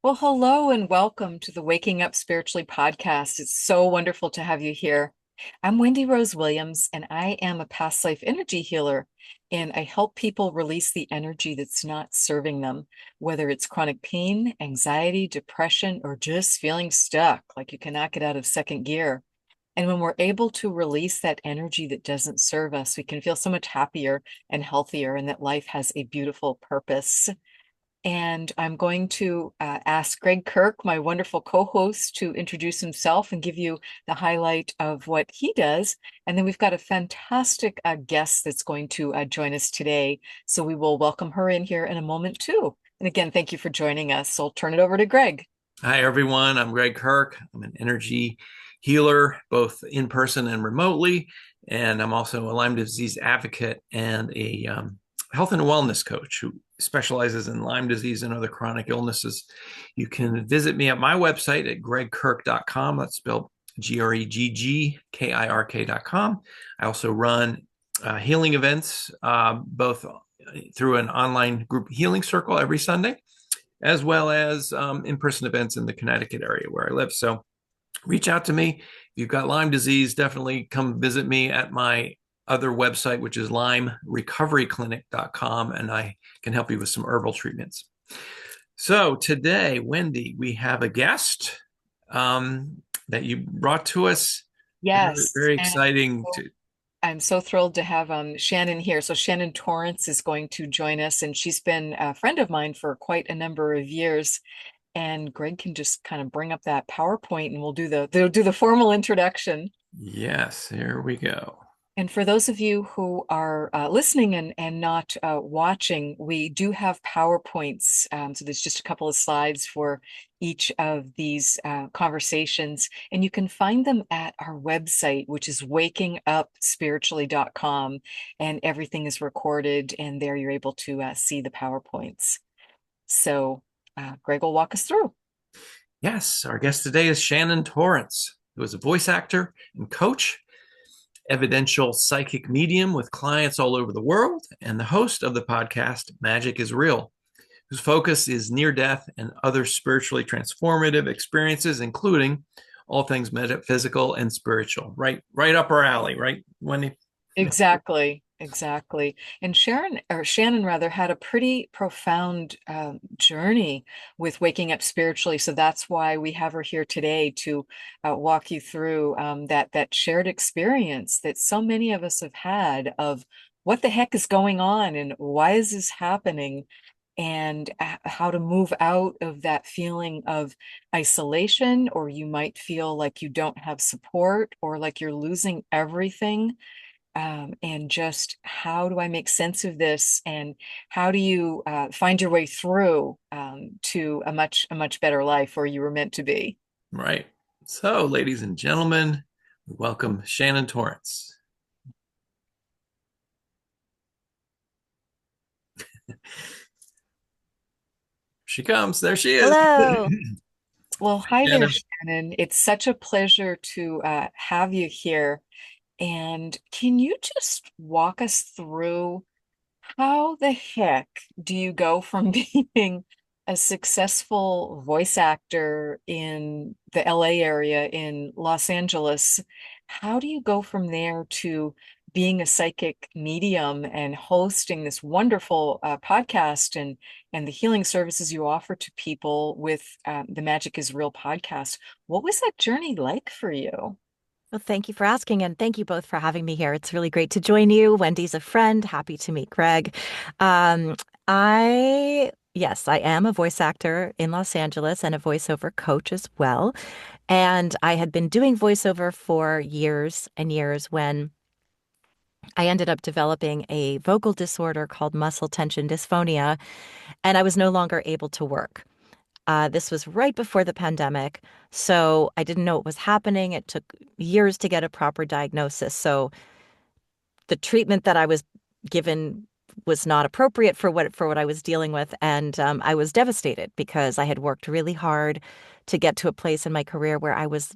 Well, hello and welcome to the Waking Up Spiritually podcast. It's so wonderful to have you here. I'm Wendy Rose Williams, and I am a past life energy healer. And I help people release the energy that's not serving them, whether it's chronic pain, anxiety, depression, or just feeling stuck, like you cannot get out of second gear. And when we're able to release that energy that doesn't serve us, we can feel so much happier and healthier, and that life has a beautiful purpose. And I'm going to ask Gregg Kirk, my wonderful co-host, to introduce himself and give you the highlight of what he does. And then we've got a fantastic guest that's going to join us today. So we will welcome her in here in a moment too. And again, thank you for joining us. So I'll turn it over to Gregg. Hi, everyone. I'm Gregg Kirk. I'm an energy healer, both in person and remotely. And I'm also a Lyme disease advocate and a health and wellness coach who specializes in Lyme disease and other chronic illnesses. You can visit me at my website at greggkirk.com. That's spelled GREGGKIRK.com. I also run healing events, both through an online group healing circle every Sunday, as well as in-person events in the Connecticut area where I live. So reach out to me. If you've got Lyme disease, definitely come visit me at my other website, which is lymerecoveryclinic.com, and I can help you with some herbal treatments. So today, Wendy, we have a guest that you brought to us. Very, Yes. very And exciting to. I'm so thrilled to have Shannon here. So Shannon Torrence is going to join us, and she's been a friend of mine for quite a number of years. And Gregg can just kind of bring up that PowerPoint, and we'll do the formal introduction. Yes, here we go. And for those of you who are listening and not watching, we do have PowerPoints. So there's just a couple of slides for each of these conversations. And you can find them at our website, which is wakingupspiritually.com. And everything is recorded, and there you're able to see the PowerPoints. So Gregg will walk us through. Yes, our guest today is Shannon Torrence, who is a voice actor and coach, evidential psychic medium with clients all over the world, and the host of the podcast Magic is Real, whose focus is near death and other spiritually transformative experiences, including all things metaphysical and spiritual. Right up our alley, right, Wendy? Exactly, exactly. And Shannon rather had a pretty profound journey with waking up spiritually. So that's why we have her here today to walk you through that shared experience that so many of us have had of what the heck is going on and why is this happening? And how to move out of that feeling of isolation, or you might feel like you don't have support or like you're losing everything, and just how do I make sense of this, and how do you find your way through to a much better life where you were meant to be. Right. So, ladies and gentlemen, welcome Shannon Torrence. She comes. There she is. Hello. Well, hi there, Shannon. Shannon. It's such a pleasure to have you here. And can you just walk us through how the heck do you go from being a successful voice actor in the LA area in Los Angeles? How do you go from there to being a psychic medium and hosting this wonderful podcast and the healing services you offer to people with the Magic is Real podcast? What was that journey like for you? Well, thank you for asking, and thank you both for having me here. It's really great to join you. Wendy's a friend. Happy to meet Gregg. Um, yes, I am a voice actor in Los Angeles and a voiceover coach as well. And I had been doing voiceover for years and years when I ended up developing a vocal disorder called muscle tension dysphonia, and I was no longer able to work. This was right before the pandemic, so I didn't know what was happening. It took years to get a proper diagnosis. So the treatment that I was given was not appropriate for what I was dealing with, and I was devastated because I had worked really hard to get to a place in my career where I was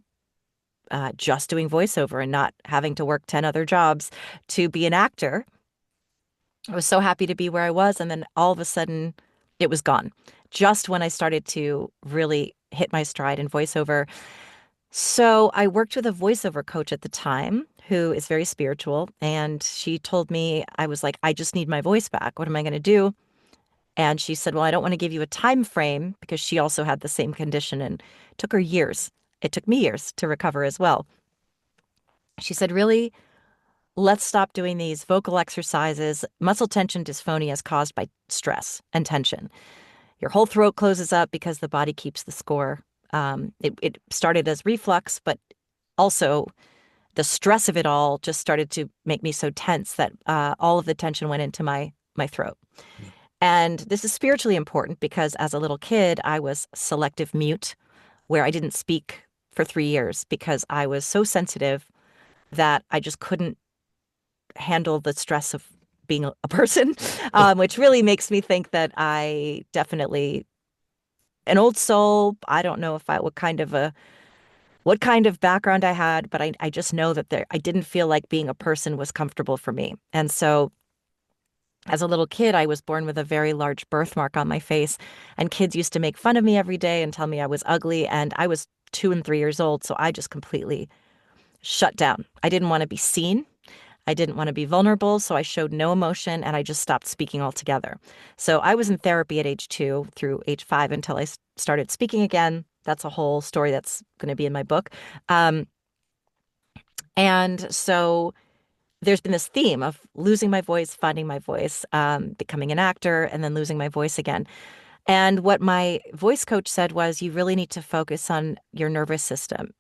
just doing voiceover and not having to work 10 other jobs to be an actor. I was so happy to be where I was, and then all of a sudden it was gone. Just when I started to really hit my stride in voiceover. So I worked with a voiceover coach at the time who is very spiritual. And she told me, I was like, I just need my voice back. What am I going to do? And she said, well, I don't want to give you a time frame because she also had the same condition and it took her years. It took me years to recover as well. She said, really, let's stop doing these vocal exercises. Muscle tension dysphonia is caused by stress and tension. Your whole throat closes up because the body keeps the score. It started as reflux, but also the stress of it all just started to make me so tense that all of the tension went into my throat. And this is spiritually important because as a little kid, I was selective mute, where I didn't speak for 3 years because I was so sensitive that I just couldn't handle the stress of being a person, which really makes me think that I definitely an old soul. I don't know if I what kind of background I had, but I just know that I didn't feel like being a person was comfortable for me. And so as a little kid, I was born with a very large birthmark on my face, and kids used to make fun of me every day and tell me I was ugly. And I was 2 and 3 years old, so I just completely shut down. I didn't want to be seen. I didn't want to be vulnerable, so I showed no emotion and I just stopped speaking altogether. So I was in therapy at age 2 through age 5 until I started speaking again. That's a whole story that's going to be in my book. Um, and so there's been this theme of losing my voice, finding my voice, becoming an actor, and then losing my voice again. And what my voice coach said was, you really need to focus on your nervous system.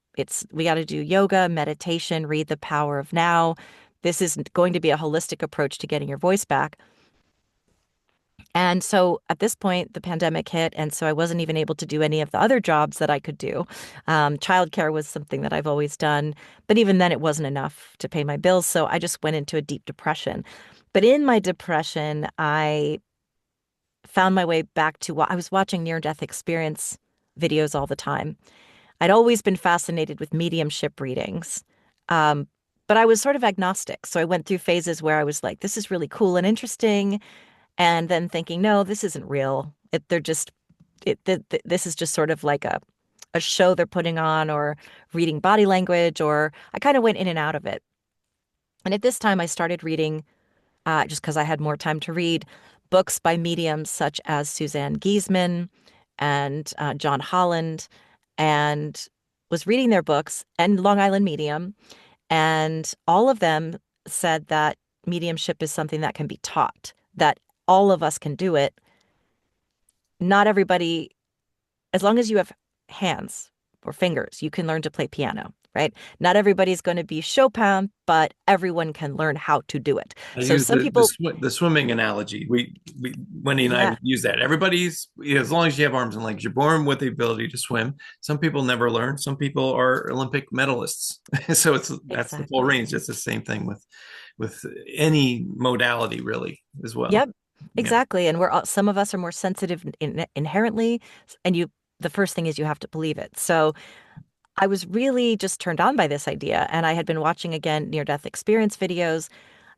We got to do yoga, meditation, read The Power of Now. This is going to be a holistic approach to getting your voice back. And so at this point, the pandemic hit. And so I wasn't even able to do any of the other jobs that I could do. Childcare was something that I've always done. But even then, it wasn't enough to pay my bills. So I just went into a deep depression. But in my depression, I found my way back to I was watching near-death experience videos all the time. I'd always been fascinated with mediumship readings. Um, but I was sort of agnostic. So I went through phases where I was like, this is really cool and interesting. And then thinking, no, this isn't real. This is just sort of like a show they're putting on or reading body language, or I kind of went in and out of it. And at this time, I started reading, just because I had more time to read, books by mediums such as Suzanne Giesemann and John Holland, and was reading their books and Long Island Medium. And all of them said that mediumship is something that can be taught, that all of us can do it. Not everybody, as long as you have hands or fingers, you can learn to play piano, right? Not everybody's going to be Chopin, but everyone can learn how to do it. I So use some people, the swimming analogy. Wendy and I yeah, would use that. Everybody's, as long as you have arms and legs, you're born with the ability to swim. Some people never learn. Some people are Olympic medalists. So that's the full exactly. range. It's the same thing with any modality, really, as well. Yep, Yeah. exactly. And some of us are more sensitive inherently, and the first thing is you have to believe it. So I was really just turned on by this idea, and I had been watching again near-death experience videos.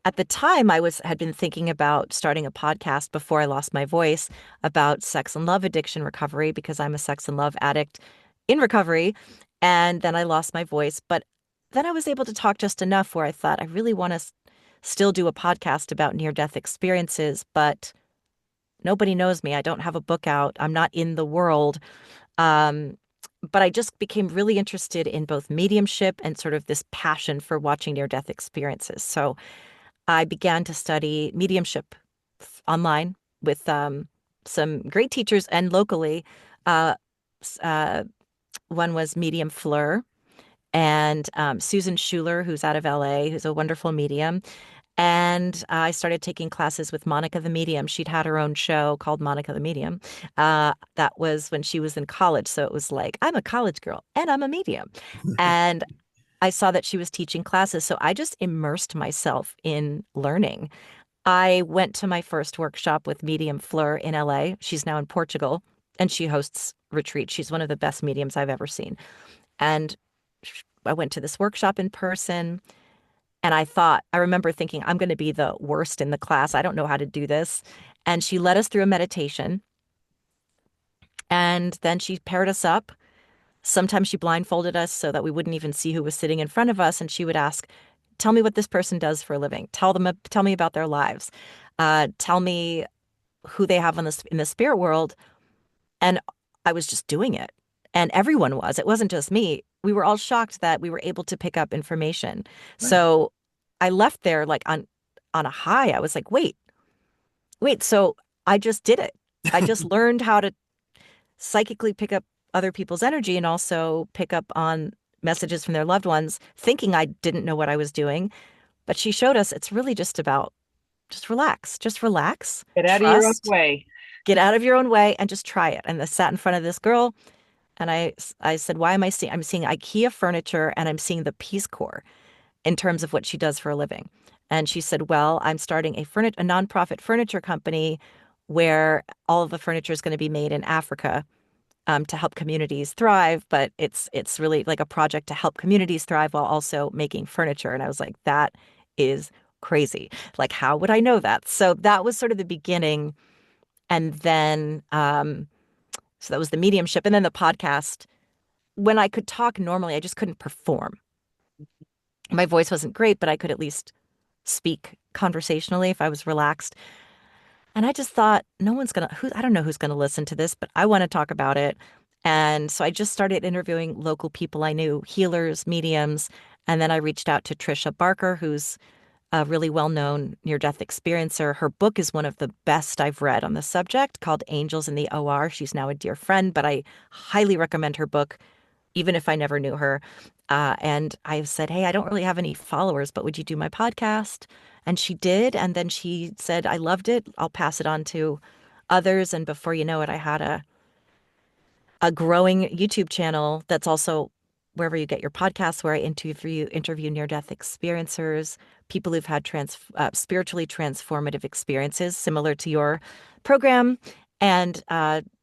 At the time, had been thinking about starting a podcast before I lost my voice about sex and love addiction recovery because I'm a sex and love addict in recovery. And then I lost my voice. But then I was able to talk just enough where I thought I really want to still do a podcast about near-death experiences, but nobody knows me. I don't have a book out. I'm not in the world. Um, but I just became really interested in both mediumship and sort of this passion for watching near-death experiences. So I began to study mediumship online with some great teachers and locally. Uh, One was Medium Fleur and Susan Schuler, who's out of LA, who's a wonderful medium. And I started taking classes with Monica the Medium. She'd had her own show called Monica the Medium. That was when she was in college. So it was like, I'm a college girl and I'm a medium. And I saw that she was teaching classes. So I just immersed myself in learning. I went to my first workshop with Medium Fleur in LA. She's now in Portugal and she hosts retreats. She's one of the best mediums I've ever seen. And I went to this workshop in person. And I remember thinking, I'm going to be the worst in the class. I don't know how to do this. And she led us through a meditation. And then she paired us up. Sometimes she blindfolded us so that we wouldn't even see who was sitting in front of us. And she would ask, tell me what this person does for a living. Tell me about their lives. Tell me who they have in the spirit world. And I was just doing it. And everyone was. It wasn't just me. We were all shocked that we were able to pick up information. Right. So I left there like on a high. I was like, wait, so I just did it. I just learned how to psychically pick up other people's energy and also pick up on messages from their loved ones, thinking I didn't know what I was doing. But she showed us it's really just about just relax, Get out of your own trust, way. get out of your own way and just try it. And I sat in front of this girl and I said, why am I seeing? I'm seeing IKEA furniture and I'm seeing the Peace Corps in terms of what she does for a living. And she said, well, I'm starting a nonprofit furniture company where all of the furniture is going to be made in Africa to help communities thrive. But it's really like a project to help communities thrive while also making furniture. And I was like, that is crazy. Like, how would I know that? So that was sort of the beginning. And then, so that was the mediumship. And then the podcast. When I could talk normally, I just couldn't perform. My voice wasn't great, but I could at least speak conversationally if I was relaxed. And I just thought, no one's going to, I don't know who's going to listen to this, but I want to talk about it. And so I just started interviewing local people I knew, healers, mediums. And then I reached out to Trisha Barker, who's a really well-known near-death experiencer. Her book is one of the best I've read on the subject, called Angels in the OR. She's now a dear friend, but I highly recommend her book, even if I never knew her. And I said, hey, I don't really have any followers, but would you do my podcast? And she did. And then she said, I loved it. I'll pass it on to others. And before you know it, I had a growing YouTube channel that's also wherever you get your podcasts, where I interview near-death experiencers, people who've had spiritually transformative experiences similar to your program, and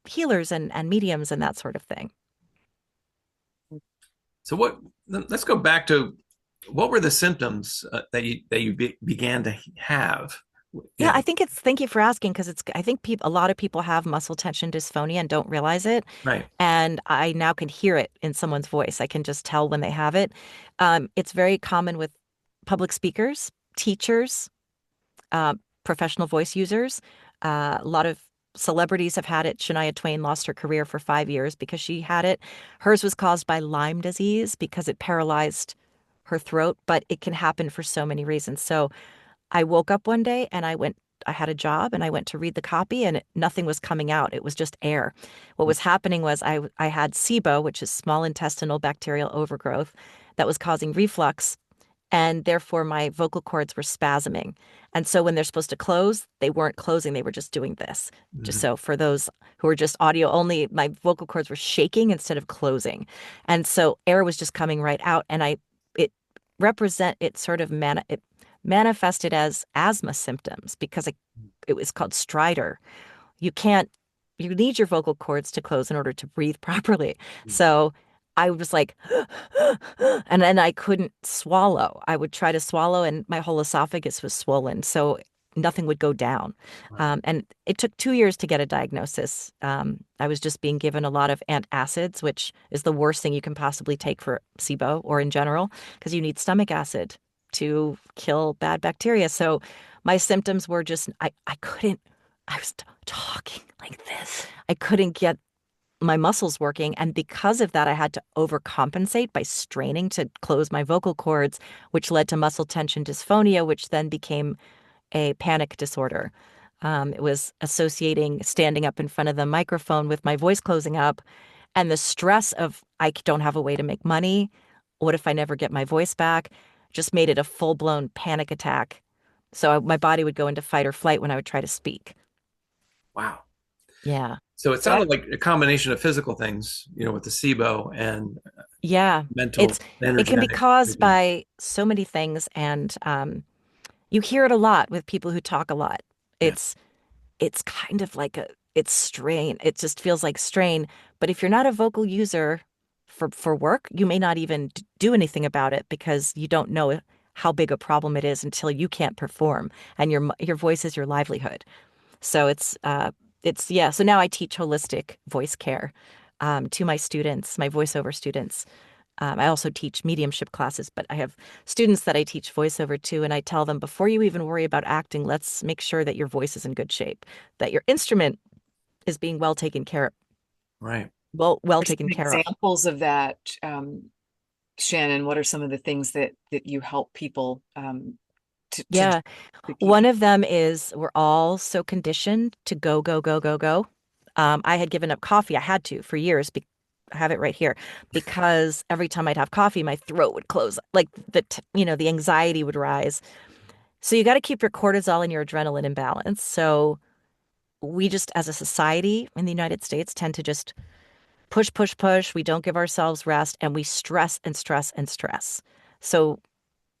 healers and mediums and that sort of thing. So let's go back to what were the symptoms that you began to have? Yeah, I think thank you for asking, because I think a lot of people have muscle tension dysphonia and don't realize it. Right. And I now can hear it in someone's voice. I can just tell when they have it. It's very common with public speakers, teachers, professional voice users. A lot of celebrities have had it. Shania Twain lost her career for 5 years because she had it. Hers was caused by Lyme disease because it paralyzed her throat, but it can happen for so many reasons. So I woke up one day and I had a job and I went to read the copy and nothing was coming out. It was just air. What was happening was I had SIBO, which is small intestinal bacterial overgrowth, that was causing reflux. And therefore my vocal cords were spasming. And so when they're supposed to close, they weren't closing. They were just doing this. Just so for those who are just audio only, my vocal cords were shaking instead of closing. And so air was just coming right out. And it sort of it manifested as asthma symptoms because it was called stridor. You need your vocal cords to close in order to breathe properly. So I was like, and then I couldn't swallow. I would try to swallow and my whole esophagus was swollen. So nothing would go down. Wow. And it took 2 years to get a diagnosis. I was just being given a lot of antacids, which is the worst thing you can possibly take for SIBO or in general, because you need stomach acid to kill bad bacteria. So my symptoms were just, I was talking like this. I couldn't get my muscles working. And because of that, I had to overcompensate by straining to close my vocal cords, which led to muscle tension dysphonia, which then became a panic disorder. It was associating standing up in front of the microphone with my voice closing up and the stress of I don't have a way to make money. What if I never get my voice back? Just made it a full-blown panic attack. So my body would go into fight or flight when I would try to speak. Wow. Yeah. So it sounded like a combination of physical things, with the SIBO and Yeah. mental, It can be energetic. caused by so many things. And you hear it a lot with people who talk a lot. Yeah. It's kind of like it's strain. It just feels like strain. But if you're not a vocal user for work, you may not even do anything about it because you don't know how big a problem it is until you can't perform and your voice is your livelihood. So yeah. So now I teach holistic voice care to my students, my voiceover students. I also teach mediumship classes, but I have students that I teach voiceover to, and I tell them before you even worry about acting, let's make sure that your voice is in good shape, that your instrument is being well taken care of, Right. well Are some taken care of. examples of that, Shannon? What are some of the things that you help people to Yeah. keep? One of them is we're all so conditioned to go, go, go, go, go. I had given up coffee. I had to for years. I have it right here because every time I'd have coffee, my throat would close, like the anxiety would rise. So you got to keep your cortisol and your adrenaline in balance. So we just, as a society in the United States, tend to just push, push, push. We don't give ourselves rest and we stress and stress and stress. So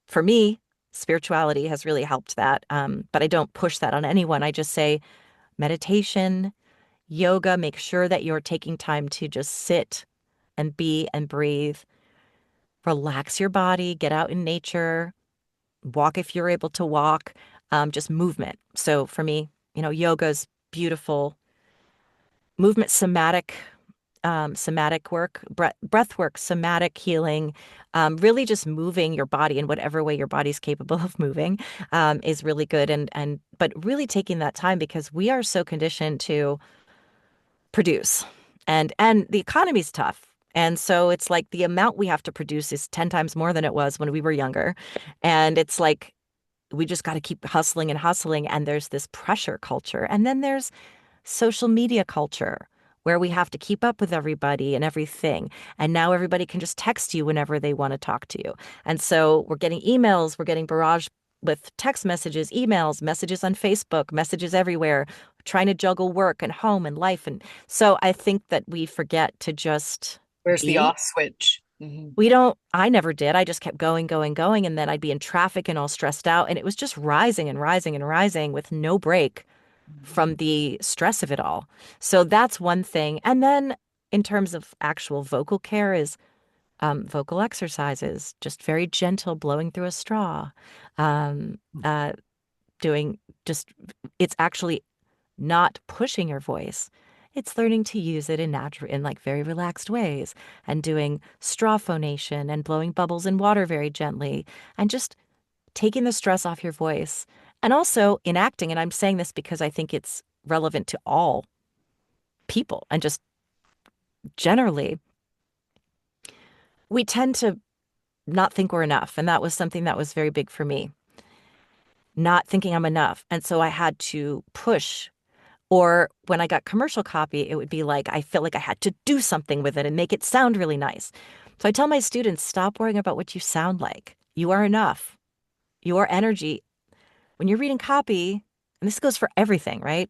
for me, spirituality has really helped that. But I don't push that on anyone. I just say meditation, yoga, make sure that you're taking time to just sit and be and breathe, relax your body, get out in nature, walk if you're able to walk, just movement. So for me, yoga is beautiful. Movement, somatic work, breath work, somatic healing, really just moving your body in whatever way your body's capable of moving is really good. But really taking that time because we are so conditioned to produce and the economy's tough. And so it's like the amount we have to produce is 10 times more than it was when we were younger. And it's like we just got to keep hustling and hustling. And there's this pressure culture. And then there's social media culture where we have to keep up with everybody and everything. And now everybody can just text you whenever they want to talk to you. And so we're getting emails, we're getting barrage with text messages, emails, messages on Facebook, messages everywhere, trying to juggle work and home and life. And so I think that we forget to just Where's the be. off switch? Hmm. I never did. I just kept going, going, going. And then I'd be in traffic and all stressed out. And it was just rising and rising and rising with no break from the stress of it all. So that's one thing. And then in terms of actual vocal care is vocal exercises, just very gentle, blowing through a straw, um, uh, doing just, it's actually not pushing your voice. It's learning to use it in like very relaxed ways and doing straw phonation and blowing bubbles in water very gently and just taking the stress off your voice. And also in acting, and I'm saying this because I think it's relevant to all people and just generally, we tend to not think we're enough. And that was something that was very big for me, not thinking I'm enough. And so I had to push. Or when I got commercial copy, it would be like I felt like I had to do something with it and make it sound really nice. So I tell my students, stop worrying about what you sound like. You are enough. Your energy, when you're reading copy, and this goes for everything, right?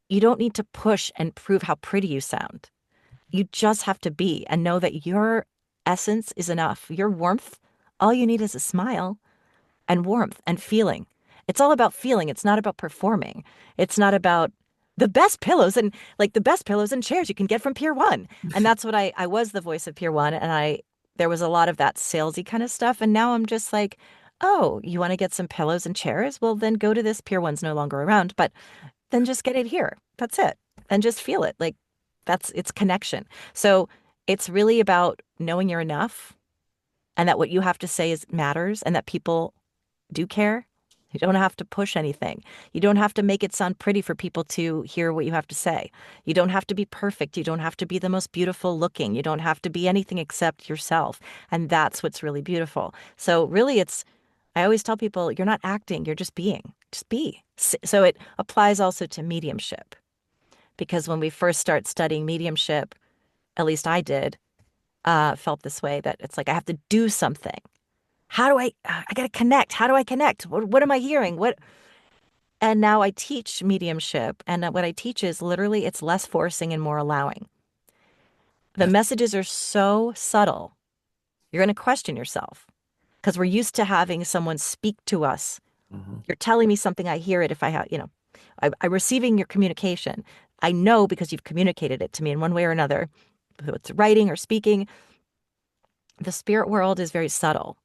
You don't need to push and prove how pretty you sound. You just have to be and know that your essence is enough. Your warmth, all you need is a smile and warmth and feeling. It's all about feeling. It's not about performing. It's not about the best pillows and like the best pillows and chairs you can get from Pier 1. And that's what I was the voice of Pier 1 and there was a lot of that salesy kind of stuff. And now I'm just like, oh, you want to get some pillows and chairs? Well, then go to this. Pier 1's no longer around, but then just get it here. That's it. And just feel it. Like it's connection. So it's really about knowing you're enough and that what you have to say is matters and that people do care. You don't have to push anything. You don't have to make it sound pretty for people to hear what you have to say. You don't have to be perfect. You don't have to be the most beautiful looking. You don't have to be anything except yourself. And that's what's really beautiful. So really I always tell people, you're not acting, you're just being. Just be. So it applies also to mediumship. Because when we first start studying mediumship, at least I did, felt this way that it's like I have to do something. How do I got to connect. How do I connect? What am I hearing? And now I teach mediumship. And what I teach is literally it's less forcing and more allowing. The That's, messages are so subtle. You're going to question yourself because we're used to having someone speak to us. mhm. You're telling me something, I hear it if I have, I'm receiving your communication. I know because you've communicated it to me in one way or another, whether it's writing or speaking. The spirit world is very subtle.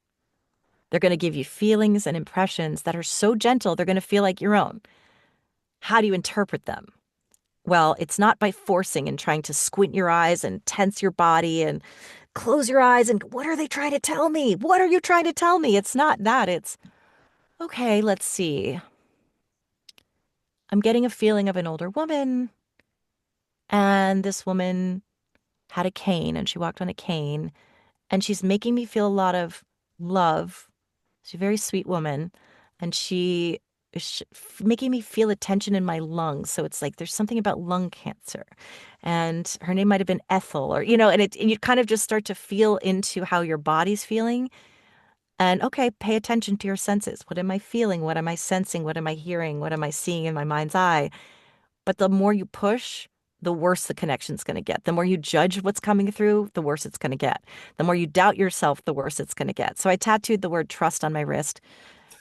They're going to give you feelings and impressions that are so gentle, they're going to feel like your own. How do you interpret them? Well, it's not by forcing and trying to squint your eyes and tense your body and close your eyes and what are they trying to tell me? What are you trying to tell me? It's not that. It's okay, let's see. I'm getting a feeling of an older woman, and this woman had a cane and she walked on a cane, and she's making me feel a lot of love. She's a very sweet woman, and she is making me feel a tension in my lungs. So it's like there's something about lung cancer, and her name might have been Ethel, or and you kind of just start to feel into how your body's feeling. And okay, pay attention to your senses. What am I feeling? What am I sensing? What am I hearing? What am I seeing in my mind's eye? But the more you push, the worse the connection's going to get. The more you judge what's coming through, the worse it's going to get. The more you doubt yourself, the worse it's going to get. So I tattooed the word trust on my wrist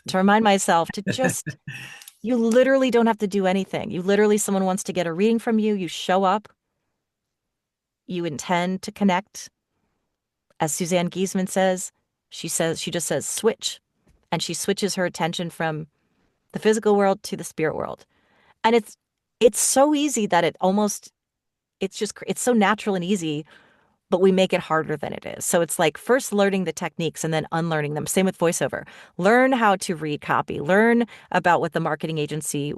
to remind myself to just, you literally don't have to do anything. You literally, someone wants to get a reading from you, you show up, you intend to connect. As Suzanne Giesman says, she just says switch. And she switches her attention from the physical world to the spirit world. And it's so easy that it's so natural and easy, but we make it harder than it is. So it's like first learning the techniques and then unlearning them. Same with voiceover. Learn how to read copy, learn about what the marketing agency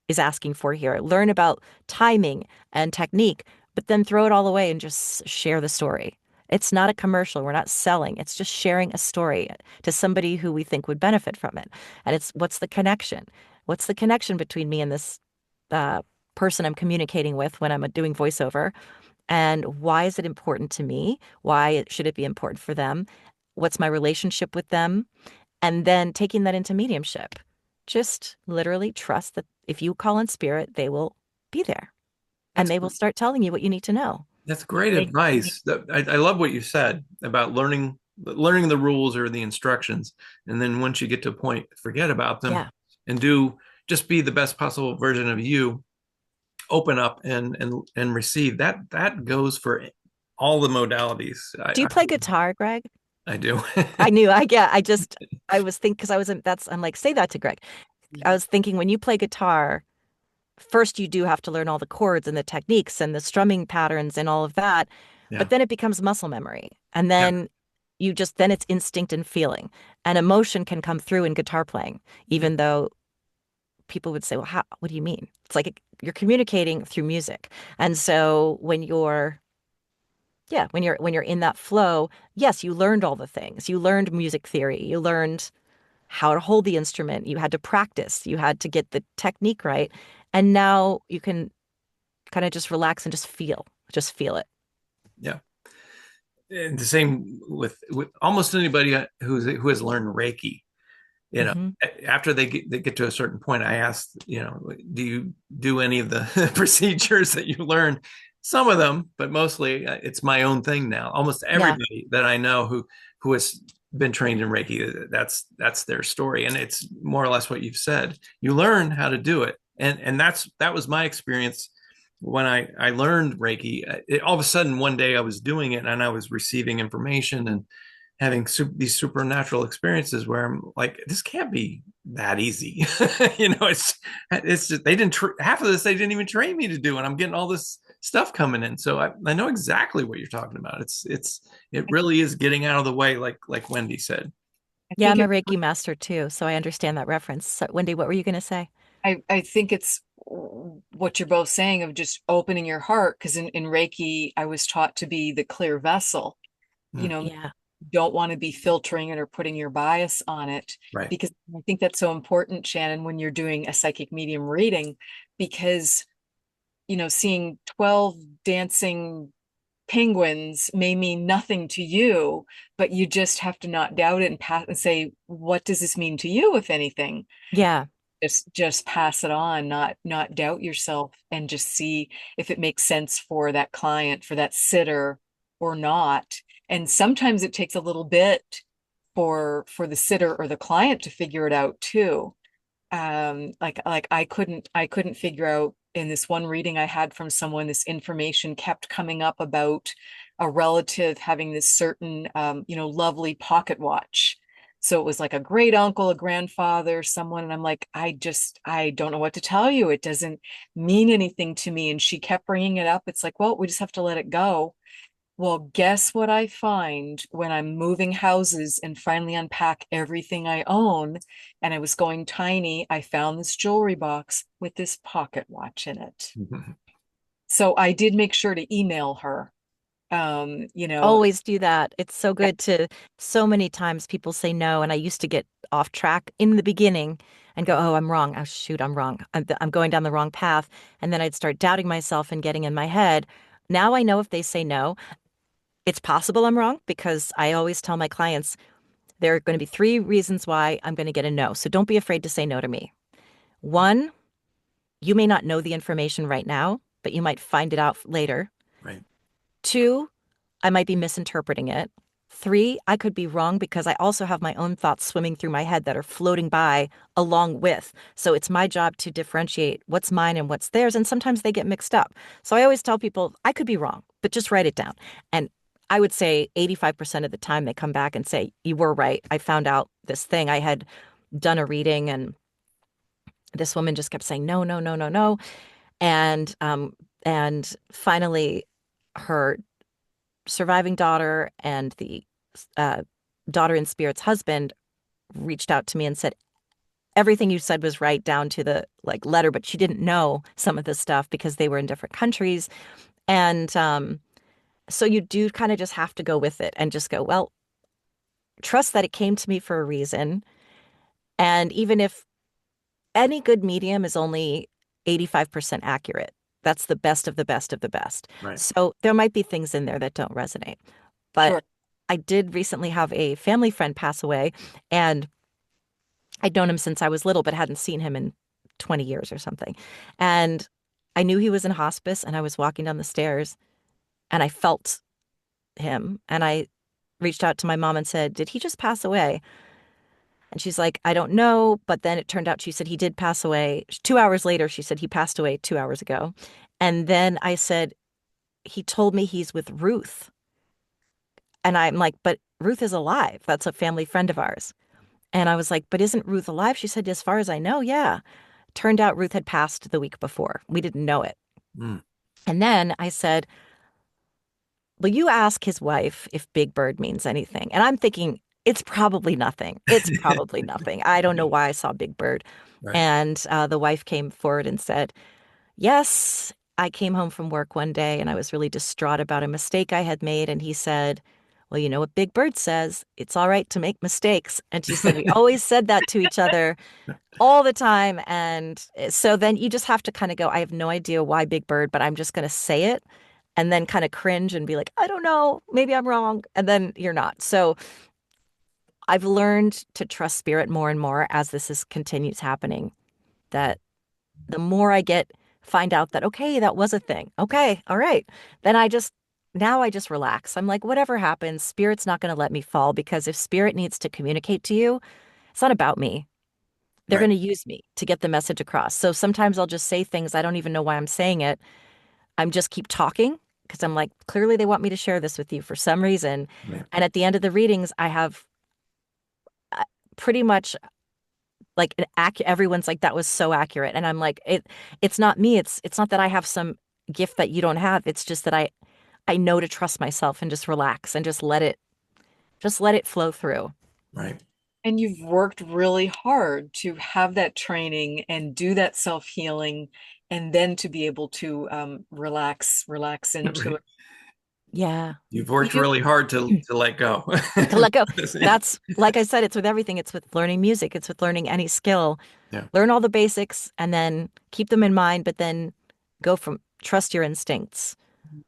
is asking for here, learn about timing and technique, but then throw it all away and just share the story. It's not a commercial. We're not selling. It's just sharing a story to somebody who we think would benefit from it. And it's what's the connection? What's the connection between me and this uh, person I'm communicating with when I'm doing voiceover? And why is it important to me? Why should it be important for them? What's my relationship with them? And then taking that into mediumship. Just literally trust that if you call on spirit, they will be there and That's they will start telling you what you need to know. that's great Thank you. advice. I love what you said about learning the rules or the instructions, and then once you get to a point, forget about them Yeah. and do just be the best possible version of you. Open up and receive. That goes for all the modalities. Do you play guitar, Greg? I do. I knew. I was thinking because I was in, that's, I'm like, say that to Greg. I was thinking when you play guitar, first you do have to learn all the chords and the techniques and the strumming patterns and all of that, Yeah. but then it becomes muscle memory. And Yeah. then then it's instinct and feeling. And emotion can come through in guitar playing, even though people would say, well, what do you mean? It's like you're communicating through music. And so when you're in that flow, yes, you learned all the things. You learned music theory. You learned how to hold the instrument. You had to practice. You had to get the technique right. And now you can kind of just relax and just feel it. Yeah. And the same with almost anybody who has learned Reiki. You know, Hmm. after they get to a certain point, I asked, do you do any of the procedures that you learned? Some of them, but mostly it's my own thing now. Almost Yeah. everybody that I know who has been trained in Reiki, that's their story, and it's more or less what you've said. You learn how to do it, and that was my experience when I learned Reiki. All of a sudden, one day I was doing it, and I was receiving information and having these supernatural experiences where I'm like, this can't be that easy. It's just they didn't half of this they didn't even train me to do, and I'm getting all this stuff coming in. So I know exactly what you're talking about. It really is getting out of the way, like Wendy said. I Yeah, think I'm a it Reiki master too, so I understand that reference. So, Wendy, what were you going to say? I think it's what you're both saying of just opening your heart, because in Reiki, I was taught to be the clear vessel. You Mm, know, Yeah. don't want to be filtering it or putting your bias on it, right. because I think that's so important, Shannon, when you're doing a psychic medium reading, because seeing 12 dancing penguins may mean nothing to you, but you just have to not doubt it and pass and say, what does this mean to you, if anything? Yeah. Just pass it on, not doubt yourself, and just see if it makes sense for that client, for that sitter or not. And sometimes it takes a little bit for the sitter or the client to figure it out too. Like I couldn't figure out in this one reading I had from someone, this information kept coming up about a relative having this certain lovely pocket watch, So it was like a great uncle, a grandfather, someone. And I'm like, I don't know what to tell you. It doesn't mean anything to me. And she kept bringing it up. It's like, well, we just have to let it go. Well, guess what I find when I'm moving houses and finally unpack everything I own? And I was going tiny. I found this jewelry box with this pocket watch in it. So I did make sure to email her. You know, Always do that. It's so good to, so many times people say no. And I used to get off track in the beginning and go, oh, I'm wrong. Oh, shoot, I'm wrong. I'm going down the wrong path. And then I'd start doubting myself and getting in my head. Now I know if they say no, it's possible I'm wrong because I always tell my clients there are going to be three reasons why I'm going to get a no. So don't be afraid to say no to me. One, you may not know the information right now, but you might find it out later. Right. Two, I might be misinterpreting it. Three, I could be wrong because I also have my own thoughts swimming through my head that are floating by along with. So it's my job to differentiate what's mine and what's theirs. And sometimes they get mixed up. So I always tell people, I could be wrong, but just write it down. And I would say 85% of the time they come back and say, you were right. I found out this thing. I had done a reading and this woman just kept saying, no, no, no, no, no. And finally, her surviving daughter and the uh, daughter in spirit's husband reached out to me and said everything you said was right down to the like letter, but she didn't know some of the stuff because they were in different countries. And so you do kind of just have to go with it and just go, well, trust that it came to me for a reason. And even if any good medium is only 85% accurate, that's the best of the best of the best. Right. So there might be things in there that don't resonate. But sure. I did recently have a family friend pass away, and I'd known him since I was little, but hadn't seen him in 20 years or something. And I knew he was in hospice, and I was walking down the stairs, and I felt him. And I reached out to my mom and said, did he just pass away? And she's like, I don't know. But then it turned out she said he did pass away. 2 hours later, she said he passed away 2 hours ago. And then I said, he told me he's with Ruth. And I'm like, but Ruth is alive. That's a family friend of ours. And I was like, but isn't Ruth alive? She said, as far as I know, yeah. Turned out Ruth had passed the week before. We didn't know it. Mm. And then I said, will you ask his wife if Big Bird means anything? And I'm thinking, it's probably nothing. It's probably nothing. I don't know why I saw Big Bird. Right. And the wife came forward and said, yes, I came home from work one day and I was really distraught about a mistake I had made. And he said, well, you know what Big Bird says? It's all right to make mistakes. And she said, we always said that to each other all the time. And so then you just have to kind of go, I have no idea why Big Bird, but I'm just going to say it and then kind of cringe and be like, I don't know, maybe I'm wrong. And then you're not. So I've learned to trust spirit more and more as continues happening, that the more find out that, okay, that was a thing. Okay. All right. Then now I just relax. I'm like, whatever happens, spirit's not going to let me fall, because if spirit needs to communicate to you, it's not about me. They're Right. going to use me to get the message across. So sometimes I'll just say things. I don't even know why I'm saying it. I'm just keep talking because I'm like, clearly they want me to share this with you for some reason. Right. And at the end of the readings, I have pretty much like everyone's like, that was so accurate. And I'm like, it's not me. It's not that I have some gift that you don't have. It's just that I know to trust myself and just relax and just let it flow through. Right. And you've worked really hard to have that training and do that self-healing, and then to be able to relax into Right. it. Yeah. You've worked You, really hard to let go. To let go. That's, like I said, it's with everything. It's with learning music. It's with learning any skill. Yeah. Learn all the basics and then keep them in mind, but then trust your instincts.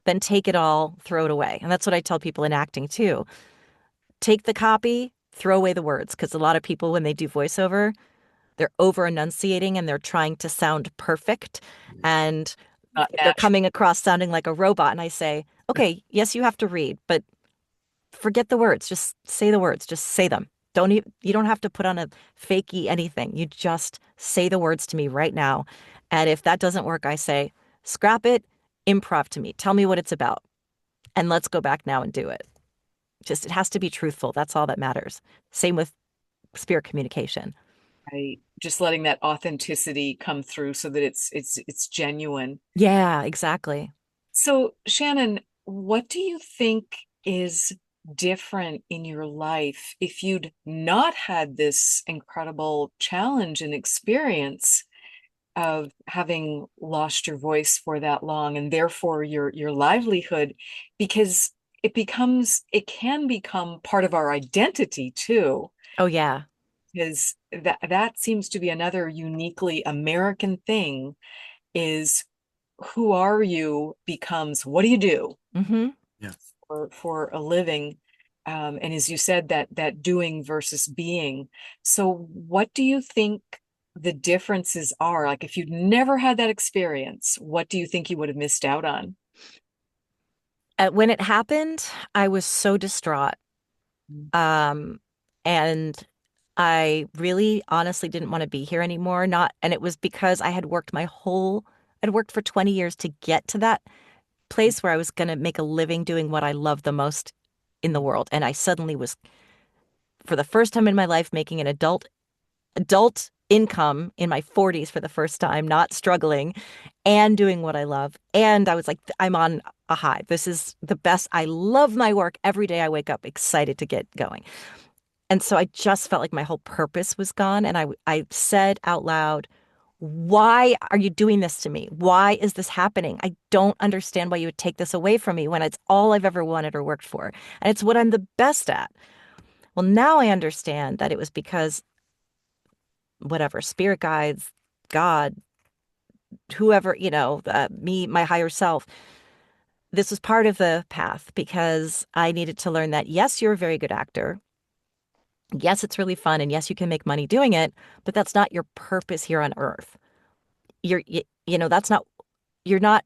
Then take it all, throw it away. And that's what I tell people in acting too. Take the copy, throw away the words. Because a lot of people, when they do voiceover, they're over enunciating and they're trying to sound perfect. And they're natural. coming across sounding like a robot. And I say, okay, yes, you have to read, but forget the words. Just say the words. Just say them. You don't have to put on a fakey anything. You just say the words to me right now. And if that doesn't work, I say, scrap it, improv to me. Tell me what it's about. And let's go back now and do it. Just, it has to be truthful. That's all that matters. Same with spirit communication. Right. Just letting that authenticity come through so that it's genuine. Yeah, exactly. So, Shannon, what do you think is different in your life if you'd not had this incredible challenge and experience of having lost your voice for that long and therefore your livelihood? Because it can become part of our identity too, Oh, yeah. because that seems to be another uniquely American thing is who are you becomes what do you do Hmm. Yeah. for a living. And as you said, that doing versus being. So what do you think the differences are? Like if you'd never had that experience, what do you think you would have missed out on? When it happened, I was so distraught. Um, and I really honestly didn't want to be here anymore. And it was because I'd worked for 20 years to get to that place where I was going to make a living doing what I love the most in the world. And I suddenly was, for the first time in my life, making an adult income in my 40s for the first time, not struggling and doing what I love. And I was like, I'm on a high. This is the best. I love my work. Every day I wake up excited to get going. And so I just felt like my whole purpose was gone. And I said out loud, why are you doing this to me? Why is this happening? I don't understand why you would take this away from me when it's all I've ever wanted or worked for. And it's what I'm the best at. Well, now I understand that it was because whatever, spirit guides, God, whoever, me, my higher self, this was part of the path because I needed to learn that, yes, you're a very good actor. Yes, it's really fun. And yes, you can make money doing it, but that's not your purpose here on earth. That's not, you're not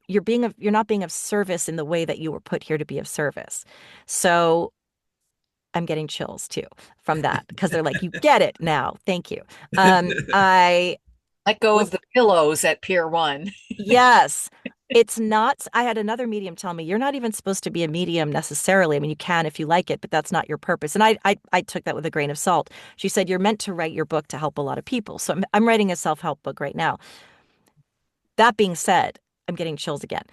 being of service in the way that you were put here to be of service. So I'm getting chills too from that because they're like, you get it now. Thank you. I Let go of was the pillows at Pier 1. Yes. It's not. I had another medium tell me, you're not even supposed to be a medium necessarily. I mean, you can if you like it, but that's not your purpose. And I took that with a grain of salt. She said, you're meant to write your book to help a lot of people. So I'm writing a self-help book right now. That being said, I'm getting chills again.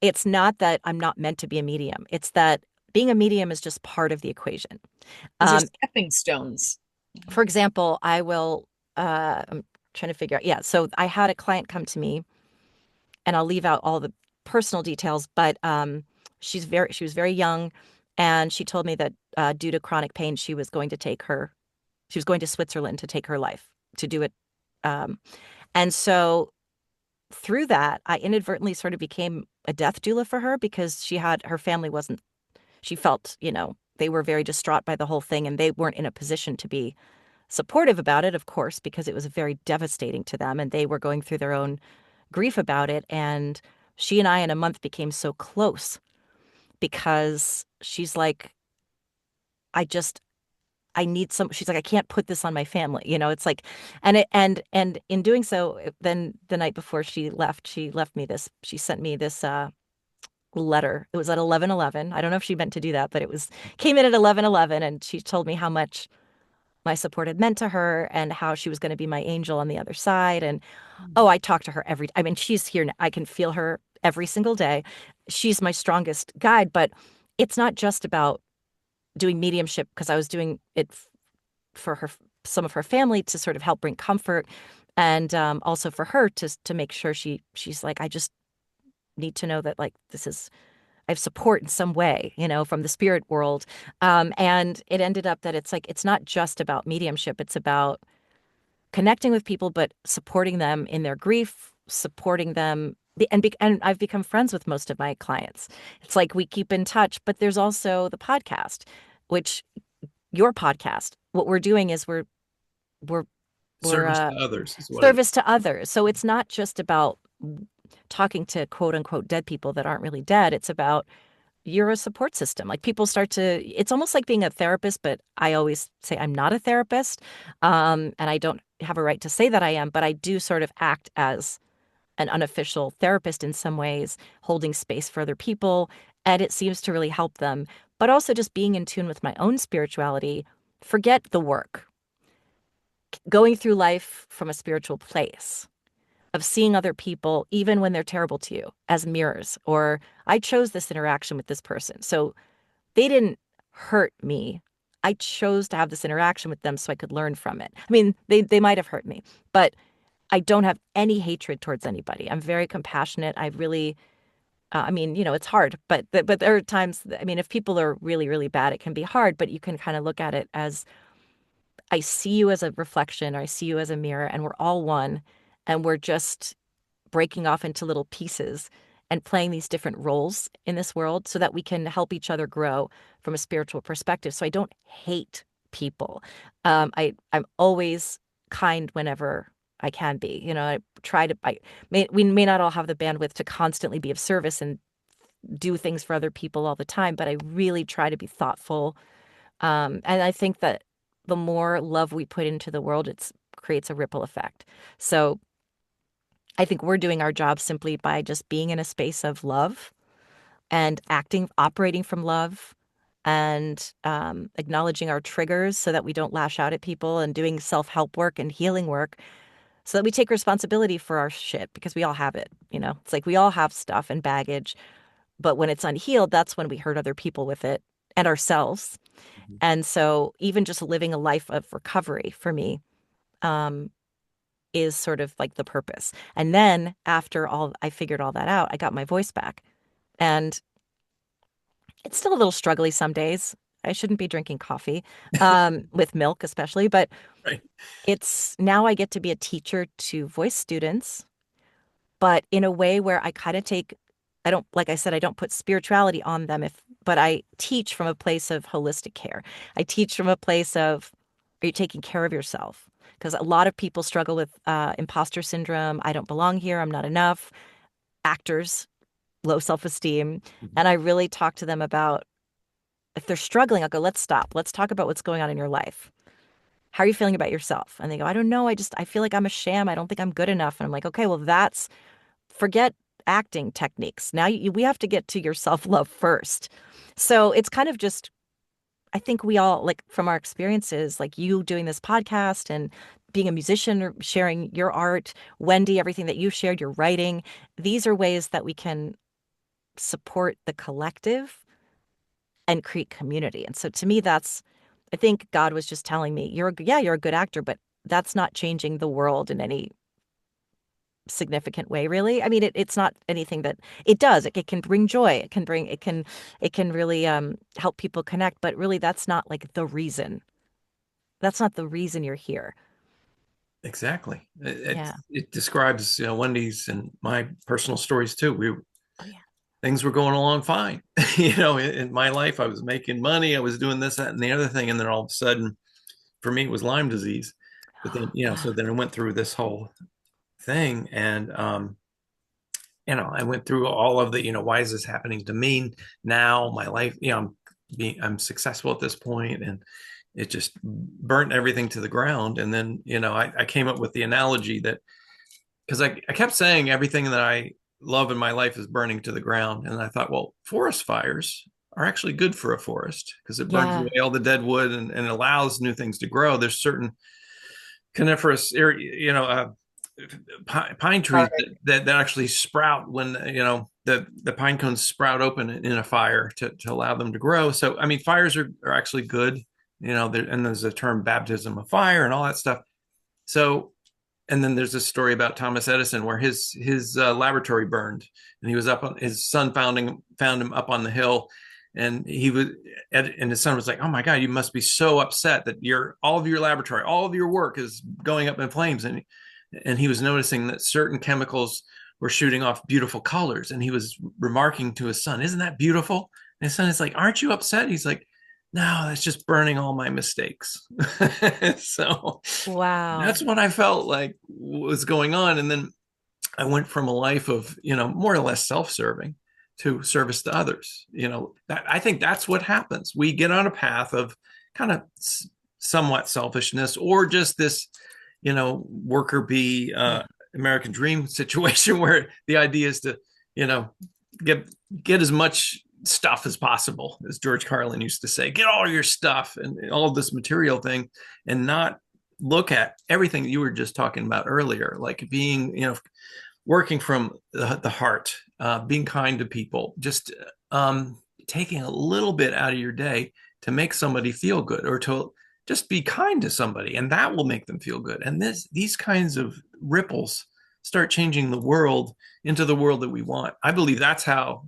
It's not that I'm not meant to be a medium. It's that being a medium is just part of the equation. These are Um, stepping stones. for example, I'm trying to figure out. Yeah. So I had a client come to me and I'll leave out all the personal details, but she was very young, and she told me that due to chronic pain, she was going to Switzerland to take her life, to do it. Um, and so through that, I inadvertently sort of became a death doula for her because her family wasn't, she felt, they were very distraught by the whole thing and they weren't in a position to be supportive about it, of course, because it was very devastating to them and they were going through their own grief about it. And she and I in a month became so close because she's like, I just, I need she's like, I can't put this on my family. It's like, and in doing so, then the night before she sent me this, letter. It was at 11:11. I don't know if she meant to do that, but came in at 11:11. And she told me how much my support had meant to her and how she was going to be my angel on the other side. And oh, I talk to her I mean, she's here. I can feel her every single day. She's my strongest guide, but it's not just about doing mediumship because I was doing it for some of her family to sort of help bring comfort. And also for her to make sure she's like, I just need to know that like, I have support in some way, from the spirit world. And it ended up that it's like, it's not just about mediumship. It's about connecting with people, but supporting them in their grief, supporting them. And I've become friends with most of my clients. It's like we keep in touch, but there's also the podcast, which your podcast, what we're doing is we're, Service to others is what it is. service to others. So it's not just about talking to quote unquote dead people that aren't really dead. It's about you're a support system. Like it's almost like being a therapist, but I always say I'm not a therapist. And I don't have a right to say that I am, but I do sort of act as an unofficial therapist in some ways, holding space for other people. And it seems to really help them. But also just being in tune with my own spirituality, forget the work. going through life from a spiritual place of seeing other people, even when they're terrible to you, as mirrors, or I chose this interaction with this person. So they didn't hurt me. I chose to have this interaction with them so I could learn from it. I mean, they might have hurt me, but I don't have any hatred towards anybody. I'm very compassionate. I really, I mean, it's hard, but there are times, I mean, if people are really, really bad, it can be hard, but you can kind of look at it as I see you as a reflection, or I see you as a mirror, and we're all one, and we're just breaking off into little pieces and playing these different roles in this world so that we can help each other grow from a spiritual perspective. So I don't hate people. I'm always kind whenever I can be. I try to. We may not all have the bandwidth to constantly be of service and do things for other people all the time, but I really try to be thoughtful. And I think that the more love we put into the world, it creates a ripple effect. So I think we're doing our job simply by just being in a space of love and operating from love, and acknowledging our triggers so that we don't lash out at people, and doing self-help work and healing work so that we take responsibility for our shit, because we all have it. It's like we all have stuff and baggage, but when it's unhealed, that's when we hurt other people with it and ourselves. Mhm. And so even just living a life of recovery for me, um, is sort of like the purpose. And then after I figured all that out, I got my voice back. And it's still a little struggly some days. I shouldn't be drinking coffee, with milk especially, but Right. it's now I get to be a teacher to voice students, but in a way where I kind of I don't, like I said, I don't put spirituality on them, but I teach from a place of holistic care. I teach from a place of, are you taking care of yourself? Because a lot of people struggle with imposter syndrome. I don't belong here. I'm not enough. Actors, low self-esteem. Mhm. And I really talk to them about, if they're struggling, I'll go, let's stop. Let's talk about what's going on in your life. How are you feeling about yourself? And they go, I don't know. I feel like I'm a sham. I don't think I'm good enough. And I'm like, okay, well, forget acting techniques. Now we have to get to your self-love first. So it's kind of just, I think we all, like, from our experiences, like you doing this podcast and being a musician or sharing your art, Wendy, everything that you shared, your writing, these are ways that we can support the collective and create community. And so to me, I think God was just telling me, you're a good actor, but that's not changing the world in any significant way, really. I mean, it's not anything that it does. It can bring joy. It can really help people connect. But really, that's not like the reason. That's not the reason you're here. Exactly. Yeah. It describes, Wendy's and my personal stories too. Oh yeah. Things were going along fine. In my life, I was making money. I was doing this, that, and the other thing. And then all of a sudden, for me, it was Lyme disease. But then, Yeah. so then I went through this whole thing, and I went through all of the, why is this happening to me now? My life, I'm successful at this point, and it just burnt everything to the ground. And then, I came up with the analogy that, because I kept saying everything that I love in my life is burning to the ground. And I thought, well, forest fires are actually good for a forest because it burns Yeah. away all the dead wood and allows new things to grow. There's certain coniferous area, pine trees that actually sprout when the pine cones sprout open in a fire to allow them to grow. So I mean, fires are actually good, and there's a term baptism of fire and all that stuff. So, and then there's this story about Thomas Edison where his laboratory burned, and he was up on, his son found him up on the hill, and his son was like, "Oh my God, you must be so upset that all of your laboratory, all of your work is going up in flames." And he was noticing that certain chemicals were shooting off beautiful colors, and he was remarking to his son, "Isn't that beautiful?" And his son is like, "Aren't you upset?" He's like, "No, that's just burning all my mistakes." So Wow. that's what I felt like was going on. And then I went from a life of, more or less self-serving to service to others. I think that's what happens. We get on a path of kind of somewhat selfishness, or just this, worker bee Yeah. American dream situation where the idea is to, you know, get as much stuff as possible, as George Carlin used to say, get all your stuff and all this material thing, and not look at everything that you were just talking about earlier, like being, working from the heart, being kind to people, just taking a little bit out of your day to make somebody feel good, or to just be kind to somebody, and that will make them feel good. And these kinds of ripples start changing the world into the world that we want. I believe that's how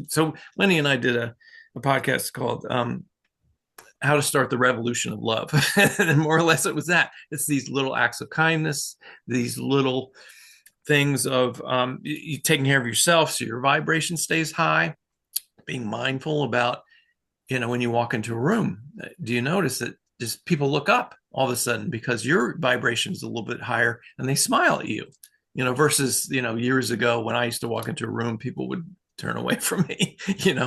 so Lenny and I did a podcast called how to start the revolution of love. And more or less it was that. It's these little acts of kindness, these little things of you taking care of yourself so your vibration stays high, being mindful about, when you walk into a room, do you notice that just people look up all of a sudden because your vibration is a little bit higher and they smile at you, versus, years ago when I used to walk into a room, people would turn away from me,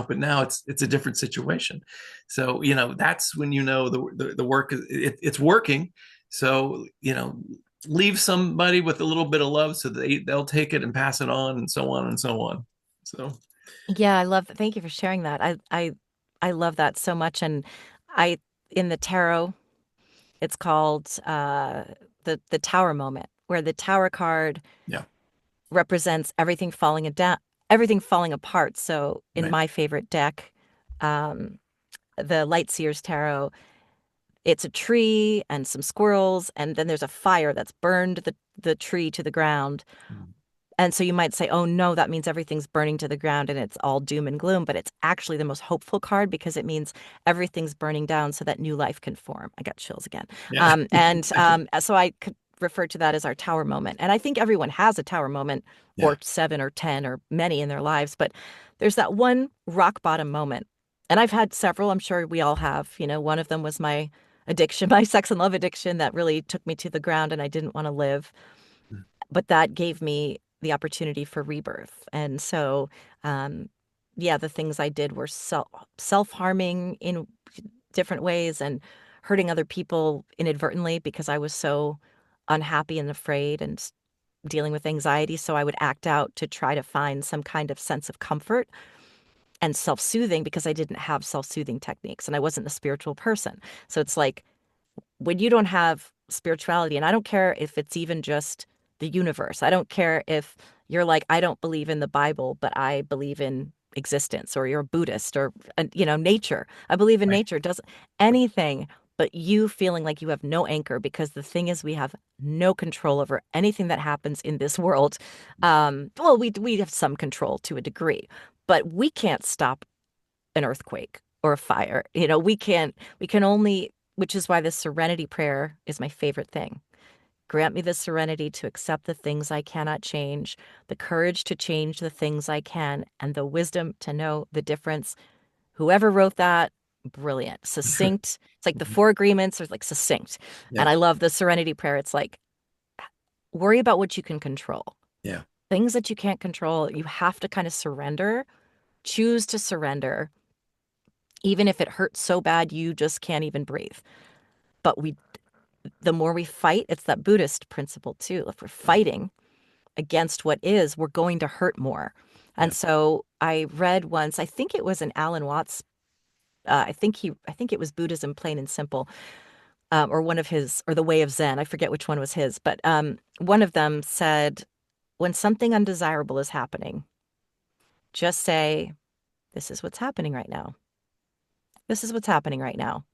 but now it's a different situation. So, that's when, the work, it's working. So, leave somebody with a little bit of love so they'll take it and pass it on, and so on and so on. So Yeah, thank you for sharing that. I love that so much. And I, in the tarot, it's called the Tower moment, where the Tower card yeah, represents everything falling apart. So in right, my favorite deck, um, the Light Seers Tarot, it's a tree and some squirrels, and then there's a fire that's burned the tree to the ground. And so you might say, oh no, that means everything's burning to the ground and it's all doom and gloom. But it's actually the most hopeful card, because it means everything's burning down so that new life can form. I got chills again. yeah, So I could refer to that as our tower moment. And I think everyone has a tower moment, yeah, or 7 or 10 or many in their lives. But there's that one rock bottom moment. And I've had several, I'm sure we all have. One of them was my addiction, my sex and love addiction, that really took me to the ground and I didn't want to live. But that gave me the opportunity for rebirth. And so, yeah, the things I did were self-harming in different ways, and hurting other people inadvertently because I was so unhappy and afraid and dealing with anxiety. So I would act out to try to find some kind of sense of comfort and self-soothing, because I didn't have self-soothing techniques and I wasn't a spiritual person. So it's like, when you don't have spirituality, and I don't care if it's even just the universe, I don't care if you're like, I don't believe in the Bible, but I believe in existence, or you're a Buddhist, or, nature. I believe in right, nature. Doesn't anything but you feeling like you have no anchor, because the thing is, we have no control over anything that happens in this world. Well, we have some control to a degree, but we can't stop an earthquake or a fire. We can only, which is why the serenity prayer is my favorite thing. Grant me the serenity to accept the things I cannot change, the courage to change the things I can, and the wisdom to know the difference. Whoever wrote that, brilliant. Succinct. It's like the four agreements are like succinct. And yeah, I love the serenity prayer. It's like, worry about what you can control. yeah, Things that you can't control, you have to kind of surrender, choose to surrender, even if it hurts so bad you just can't even breathe. But the more we fight, it's that Buddhist principle too. If we're fighting against what is, we're going to hurt more. And yeah, so I read once, I think it was an Alan Watts, I think it was Buddhism Plain and Simple, or one of his, or The Way of Zen. I forget which one was his, but one of them said, when something undesirable is happening, just say, this is what's happening right now. This is what's happening right now.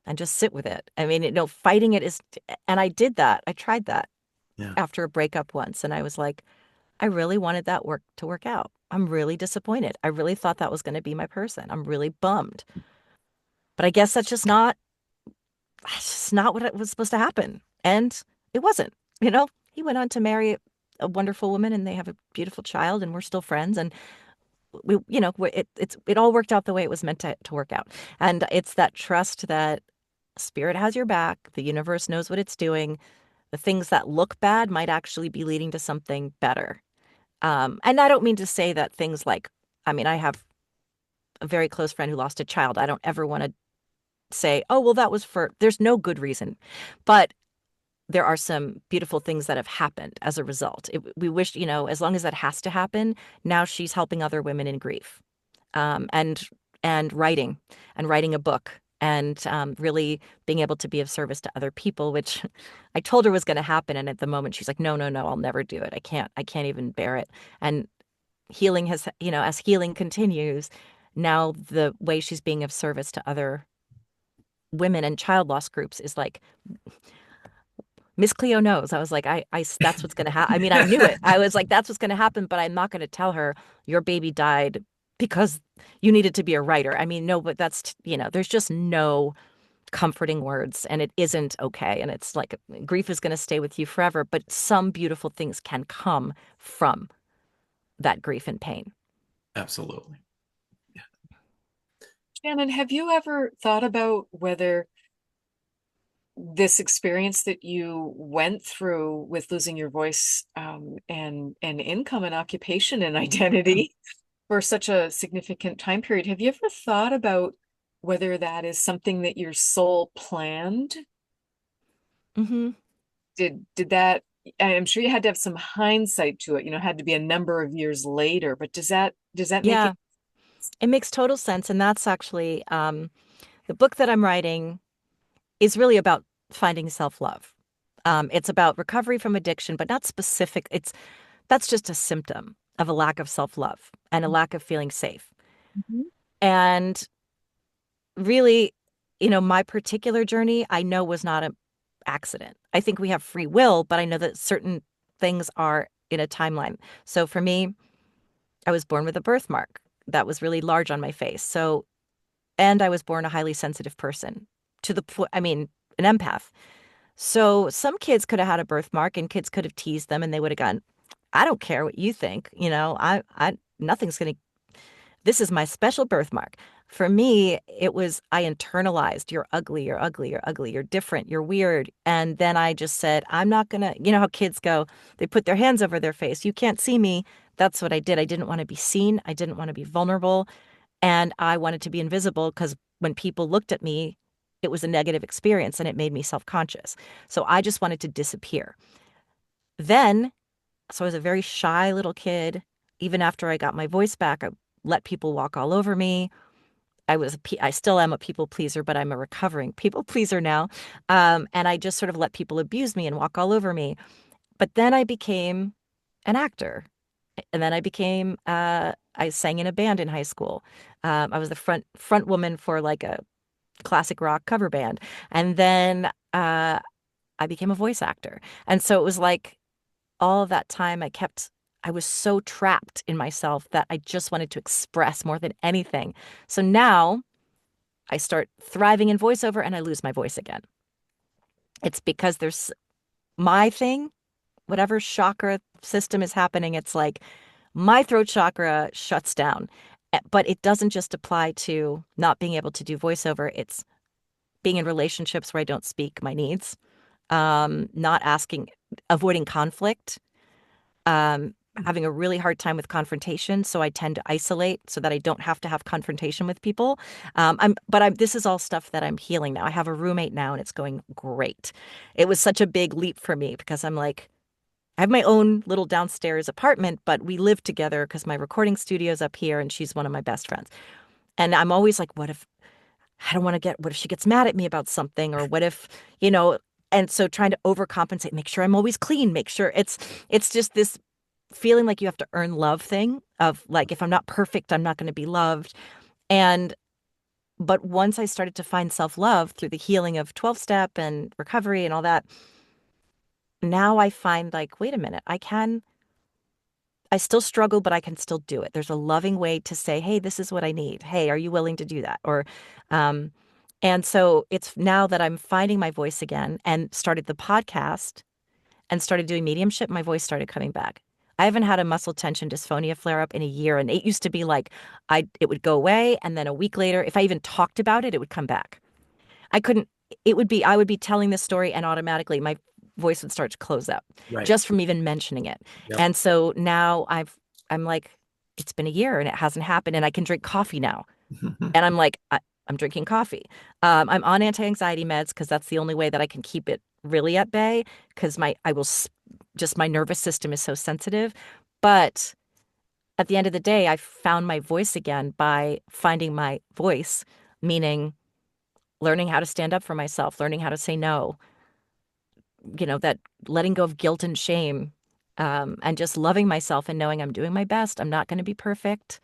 And just sit with it. I mean, fighting it is, and I did that. I tried that yeah, after a breakup once. And I was like, I really wanted that work to work out. I'm really disappointed. I really thought that was going to be my person. I'm really bummed. But I guess that's just not what it was supposed to happen. And it wasn't. He went on to marry a wonderful woman, and they have a beautiful child, and we're still friends. And it all worked out the way it was meant to work out. And it's that trust that spirit has your back. The universe knows what it's doing. The things that look bad might actually be leading to something better. And I don't mean to say that things like, I mean, I have a very close friend who lost a child. I don't ever want to say, oh, well, there's no good reason. But there are some beautiful things that have happened as a result. We wish, as long as that has to happen, now she's helping other women in grief, and writing a book. and really being able to be of service to other people, which I told her was going to happen. And at the moment, she's like, no, no, no, I'll never do it. I can't even bear it. And healing has, as healing continues, now the way she's being of service to other women and child loss groups is like, Miss Cleo knows. I was like, that's what's going to happen. I mean, I knew it. I was like, that's what's going to happen, but I'm not going to tell her your baby died because you needed to be a writer. I mean, no, but that's, there's just no comforting words, and it isn't okay. And it's like grief is going to stay with you forever, but some beautiful things can come from that grief and pain. Absolutely. Shannon, have you ever thought about whether this experience that you went through with losing your voice and income and occupation and identity for such a significant time period, have you ever thought about whether that is something that your soul planned? Mm-hmm. Did that, I'm sure you had to have some hindsight to it, had to be a number of years later, but does that make Yeah, it? it makes total sense. And that's actually the book that I'm writing is really about finding self-love. It's about recovery from addiction, but not specific. That's just a symptom of a lack of self-love and a lack of feeling safe. Mhm. And really, my particular journey, I know was not an accident. I think we have free will, but I know that certain things are in a timeline. So for me, I was born with a birthmark that was really large on my face. So, and I was born a highly sensitive person to the point, I mean, an empath. So some kids could have had a birthmark and kids could have teased them and they would have gone, I don't care what you think. Nothing's going to, this is my special birthmark. For me, it was, I internalized, you're ugly, you're ugly, you're ugly, you're different, you're weird. And then I just said, I'm not going to, how kids go, they put their hands over their face. You can't see me. That's what I did. I didn't want to be seen. I didn't want to be vulnerable. And I wanted to be invisible because when people looked at me, it was a negative experience and it made me self-conscious. So I just wanted to disappear. Then, so I was a very shy little kid. Even after I got my voice back, I let people walk all over me. I still am a people pleaser, but I'm a recovering people pleaser now. And I just sort of let people abuse me and walk all over me. But then I became an actor. And then I sang in a band in high school. I was the front woman for like a classic rock cover band. And then I became a voice actor. And so it was like all of that time I was so trapped in myself that I just wanted to express more than anything. So now I start thriving in voiceover and I lose my voice again. It's because there's my thing, whatever chakra system is happening, it's like my throat chakra shuts down. But it doesn't just apply to not being able to do voiceover. It's being in relationships where I don't speak my needs, not asking, avoiding conflict, having a really hard time with confrontation. So I tend to isolate so that I don't have to have confrontation with people. This is all stuff that I'm healing now. I have a roommate now and it's going great. It was such a big leap for me because I'm like, I have my own little downstairs apartment, but we live together because my recording studio's up here and she's one of my best friends. And I'm always like, I don't want to what if she gets mad at me about something? Or what if, and so trying to overcompensate, make sure I'm always clean, make sure it's just this feeling like you have to earn love thing of like, if I'm not perfect, I'm not going to be loved. But once I started to find self-love through the healing of 12-step and recovery and all that, now I find like, wait a minute, I still struggle, but I can still do it. There's a loving way to say, hey, this is what I need. Hey, are you willing to do that? Um, and so it's now that I'm finding my voice again and started the podcast and started doing mediumship, my voice started coming back. I haven't had a muscle tension dysphonia flare up in a year. And it used to be like it would go away. And then a week later, if I even talked about it, it would come back. I couldn't, I would be telling this story and automatically my voice would start to close up Right. just from even mentioning it. Yep. And so now I'm like, it's been a year and it hasn't happened and I can drink coffee now. And I'm like, I'm drinking coffee. I'm on anti-anxiety meds because that's the only way that I can keep it really at bay because my nervous system is so sensitive. But at the end of the day, I found my voice again by finding my voice, meaning learning how to stand up for myself, learning how to say no, that letting go of guilt and shame, and just loving myself and knowing I'm doing my best. I'm not going to be perfect,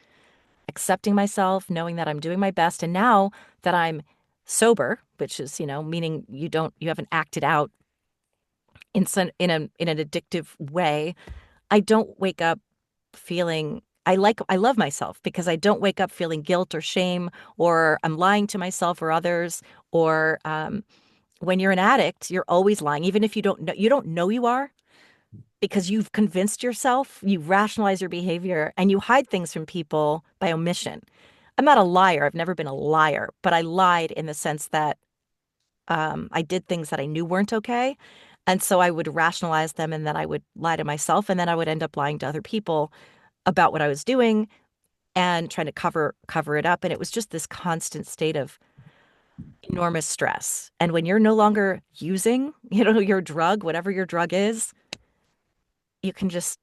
accepting myself, knowing that I'm doing my best. And now that I'm sober, which is, meaning you haven't acted out in an addictive way, I don't wake up feeling I love myself because I don't wake up feeling guilt or shame or I'm lying to myself or others or when you're an addict, you're always lying, even if you don't know you are because you've convinced yourself, you rationalize your behavior and you hide things from people by omission. I'm not a liar. I've never been a liar, but I lied in the sense that I did things that I knew weren't okay. And so I would rationalize them and then I would lie to myself and then I would end up lying to other people about what I was doing and trying to cover it up. And it was just this constant state of enormous stress. And when you're no longer using, your drug, whatever your drug is, you can just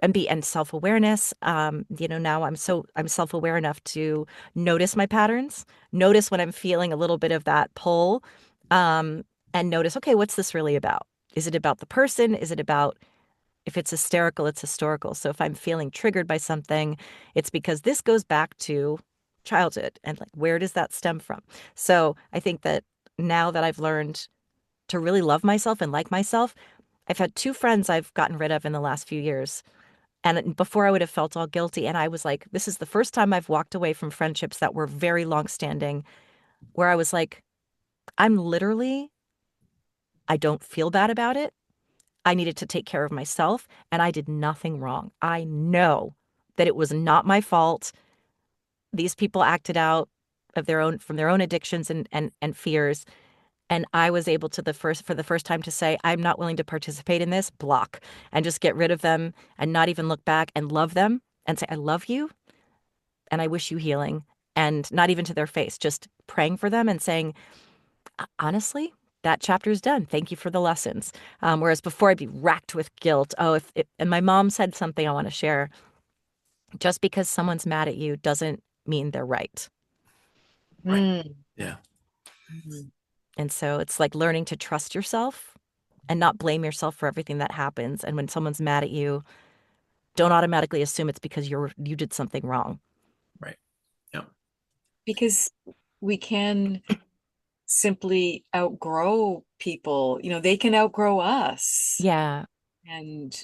and self-awareness. Now I'm self-aware enough to notice my patterns, notice when I'm feeling a little bit of that pull, and notice, okay, what's this really about? Is it about the person? Is it about if it's hysterical, it's historical. So if I'm feeling triggered by something, it's because this goes back to childhood and like where does that stem from? So I think that now that I've learned to really love myself and like myself, I've had two friends I've gotten rid of in the last few years. And before I would have felt all guilty. And I was like, this is the first time I've walked away from friendships that were very long standing, where I was like, I'm literally, I don't feel bad about it. I needed to take care of myself and I did nothing wrong. I know that it was not my fault. These people acted out from their own addictions and fears. And I was able to for the first time to say, I'm not willing to participate in this, block, and just get rid of them and not even look back and love them and say, I love you and I wish you healing. And not even to their face, just praying for them and saying, honestly, that chapter's done. Thank you for the lessons. Whereas before I'd be racked with guilt. Oh, and my mom said something I want to share. Just because someone's mad at you doesn't mean they're right. Right. Mm. Yeah. Mhm. And so it's like learning to trust yourself and not blame yourself for everything that happens. And when someone's mad at you, don't automatically assume it's because you did something wrong. Right. Yeah. Because we can simply outgrow people. They can outgrow us. Yeah. And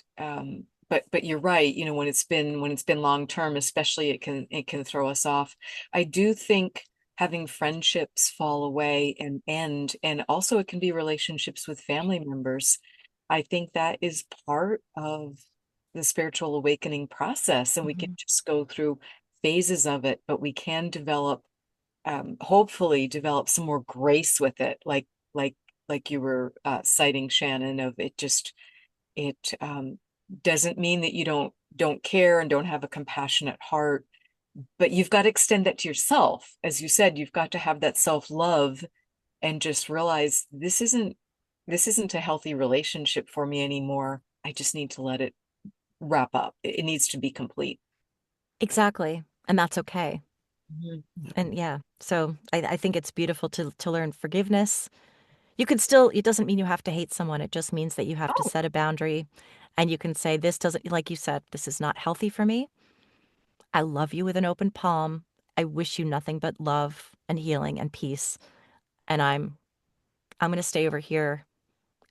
but you're right, when it's been long term, especially it can throw us off. I do think having friendships fall away and end, and also it can be relationships with family members. I think that is part of the spiritual awakening process, and we can Hmm. just go through phases of it, but we can hopefully develop some more grace with it, like like you were citing, Shannon, of it just it doesn't mean that you don't care and don't have a compassionate heart, but you've got to extend that to yourself. As you said, you've got to have that self-love and just realize this isn't a healthy relationship for me anymore. I just need to let it wrap up. It needs to be complete. Exactly. And that's okay. Mhm. And yeah, so I think it's beautiful to learn forgiveness. You can still, it doesn't mean you have to hate someone. It just means that you have to Oh, set a boundary and you can say, this doesn't, like you said, this is not healthy for me. I love you with an open palm. I wish you nothing but love and healing and peace. And I'm going to stay over here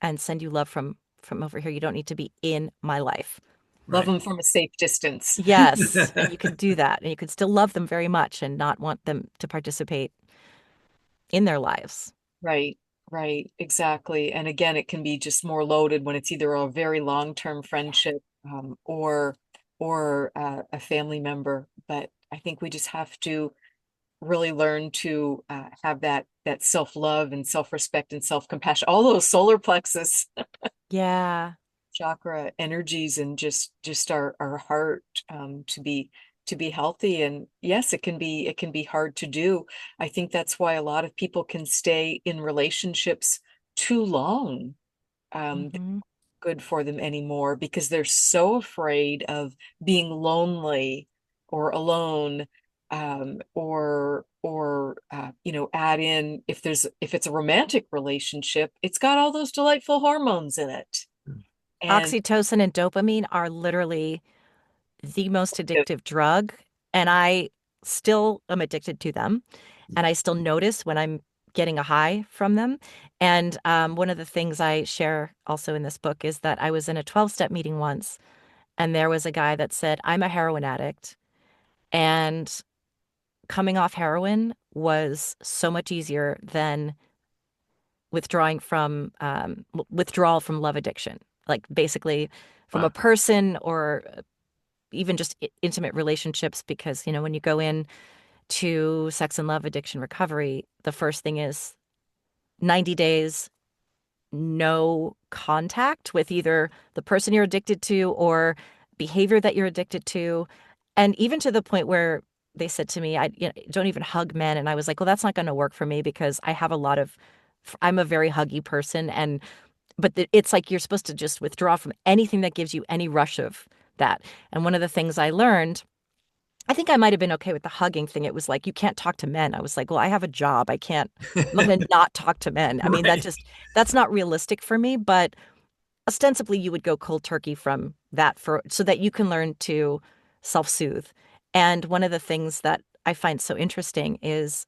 and send you love from over here. You don't need to be in my life. love Right. them from a safe distance. Yes. And you can do that. And you can still love them very much and not want them to participate in their lives. Right, right, exactly. And again, it can be just more loaded when it's either a very long-term friendship, or a family member. But I think we just have to really learn to have that self-love and self-respect and self-compassion, all those solar plexus Yeah. chakra energies, and just our heart, to be healthy. And yes, it can be hard to do. I think that's why a lot of people can stay in relationships too long. Hmm. Good for them anymore because they're so afraid of being lonely or alone, add in if it's a romantic relationship, it's got all those delightful hormones in it. And Oxytocin and dopamine are literally the most addictive drug, and I still am addicted to them, and I still notice when I'm getting a high from them. And one of the things I share also in this book is that I was in a 12-step meeting once, and there was a guy that said, I'm a heroin addict, and coming off heroin was so much easier than withdrawal from love addiction, like basically from a Wow. person or even just intimate relationships. Because, when you go in to sex and love addiction recovery, the first thing is 90 days, no contact with either the person you're addicted to or behavior that you're addicted to. And even to the point where they said to me, don't even hug men. And I was like, well, that's not going to work for me because I'm a very huggy person. But it's like you're supposed to just withdraw from anything that gives you any rush of that. And one of the things I learned, I think I might have been okay with the hugging thing. It was like, you can't talk to men. I was like, well, I have a job. I'm not going to not talk to men. I mean, Right. that's not realistic for me. But ostensibly, you would go cold turkey from that so that you can learn to self-soothe. And one of the things that I find so interesting is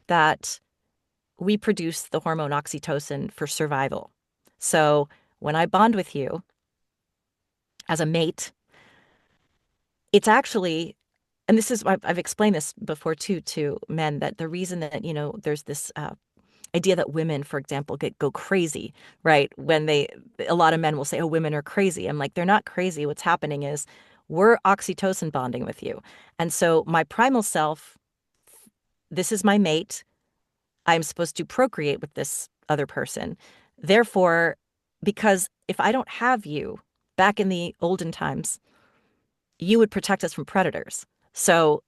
that we produce the hormone oxytocin for survival. So when I bond with you as a mate, it's actually, and this is, I've explained this before too to men, that the reason that, there's this idea that women, for example, go crazy, right? A lot of men will say, oh, women are crazy. I'm like, they're not crazy. What's happening is we're oxytocin bonding with you. And so my primal self, this is my mate. I'm supposed to procreate with this other person. Therefore, because if I don't have you back in the olden times, you would protect us from predators. So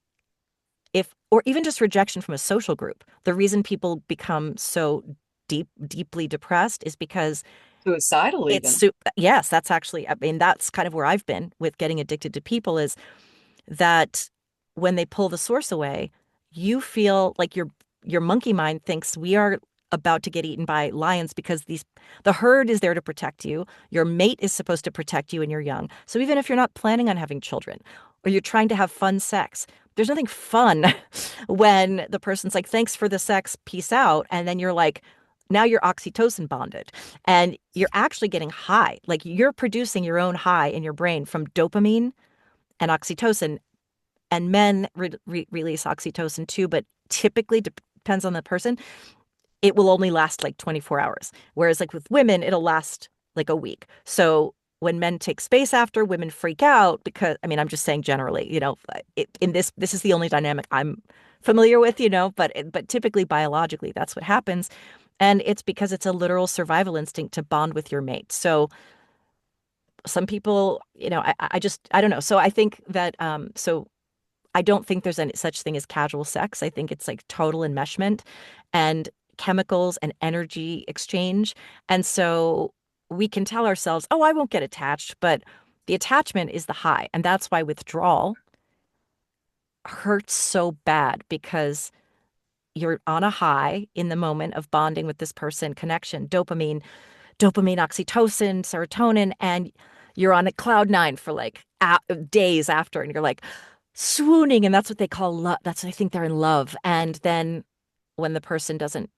or even just rejection from a social group, the reason people become so deeply depressed is because suicidal even. yes, that's actually, I mean, that's kind of where I've been with getting addicted to people, is that when they pull the source away, you feel like your monkey mind thinks we are about to get eaten by lions, because the herd is there to protect you. Your mate is supposed to protect you when you're young. So even if you're not planning on having children or you're trying to have fun sex, there's nothing fun when the person's like, thanks for the sex, peace out. And then you're like, now you're oxytocin bonded and you're actually getting high. Like you're producing your own high in your brain from dopamine and oxytocin. And men release oxytocin too, but typically depends on the person. It will only last like 24 hours. Whereas like with women, it'll last like a week. So when men take space after, women freak out because, I mean, I'm just saying generally, this is the only dynamic I'm familiar with, but typically biologically, that's what happens. And it's because it's a literal survival instinct to bond with your mate. So some people, I don't know. So I think that, I don't think there's any such thing as casual sex. I think it's like total enmeshment and chemicals and energy exchange. And so we can tell ourselves, oh, I won't get attached, but the attachment is the high. And that's why withdrawal hurts so bad, because you're on a high in the moment of bonding with this person, connection, dopamine, oxytocin, serotonin, and you're on a cloud nine for like days after, and you're like swooning, and that's what they call love. That's what I think they're in love. And then when the person doesn't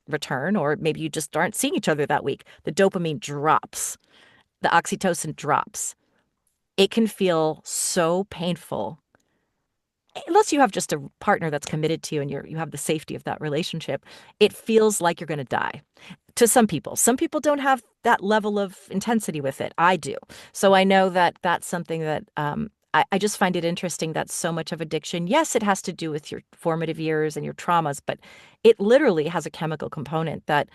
return, or maybe you just aren't seeing each other that week, the dopamine drops, the oxytocin drops. It can feel so painful, unless you have just a partner that's committed to you and you have the safety of that relationship. It feels like you're going to die. To some people. Some people don't have that level of intensity with it. I do. So I know that that's something that I just find it interesting that so much of addiction, yes, it has to do with your formative years and your traumas, but it literally has a chemical component that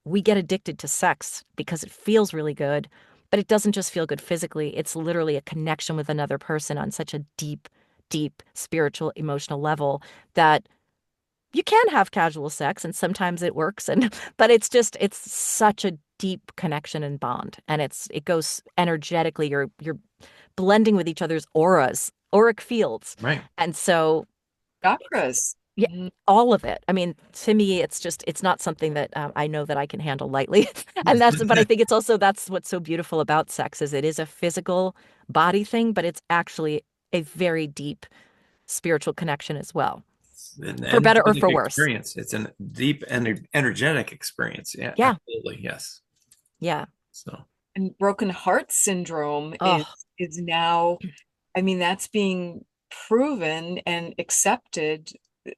we get addicted to sex because it feels really good, but it doesn't just feel good physically. It's literally a connection with another person on such a deep, deep spiritual, emotional level that you can have casual sex and sometimes it works, but it's such a deep connection and bond, and it goes energetically. You're blending with each other's auras, auric fields. Right. And so chakras. Yeah, all of it. I mean, to me, it's not something that I know that I can handle lightly. And but I think it's also, that's what's so beautiful about sex is it is a physical body thing, but it's actually a very deep spiritual connection as well, An for better or energetic for worse. experience. It's a deep energetic experience. Yeah, Yeah. absolutely. Yes. Yeah. So, And broken heart syndrome Oh, is now, I mean, that's being proven and accepted.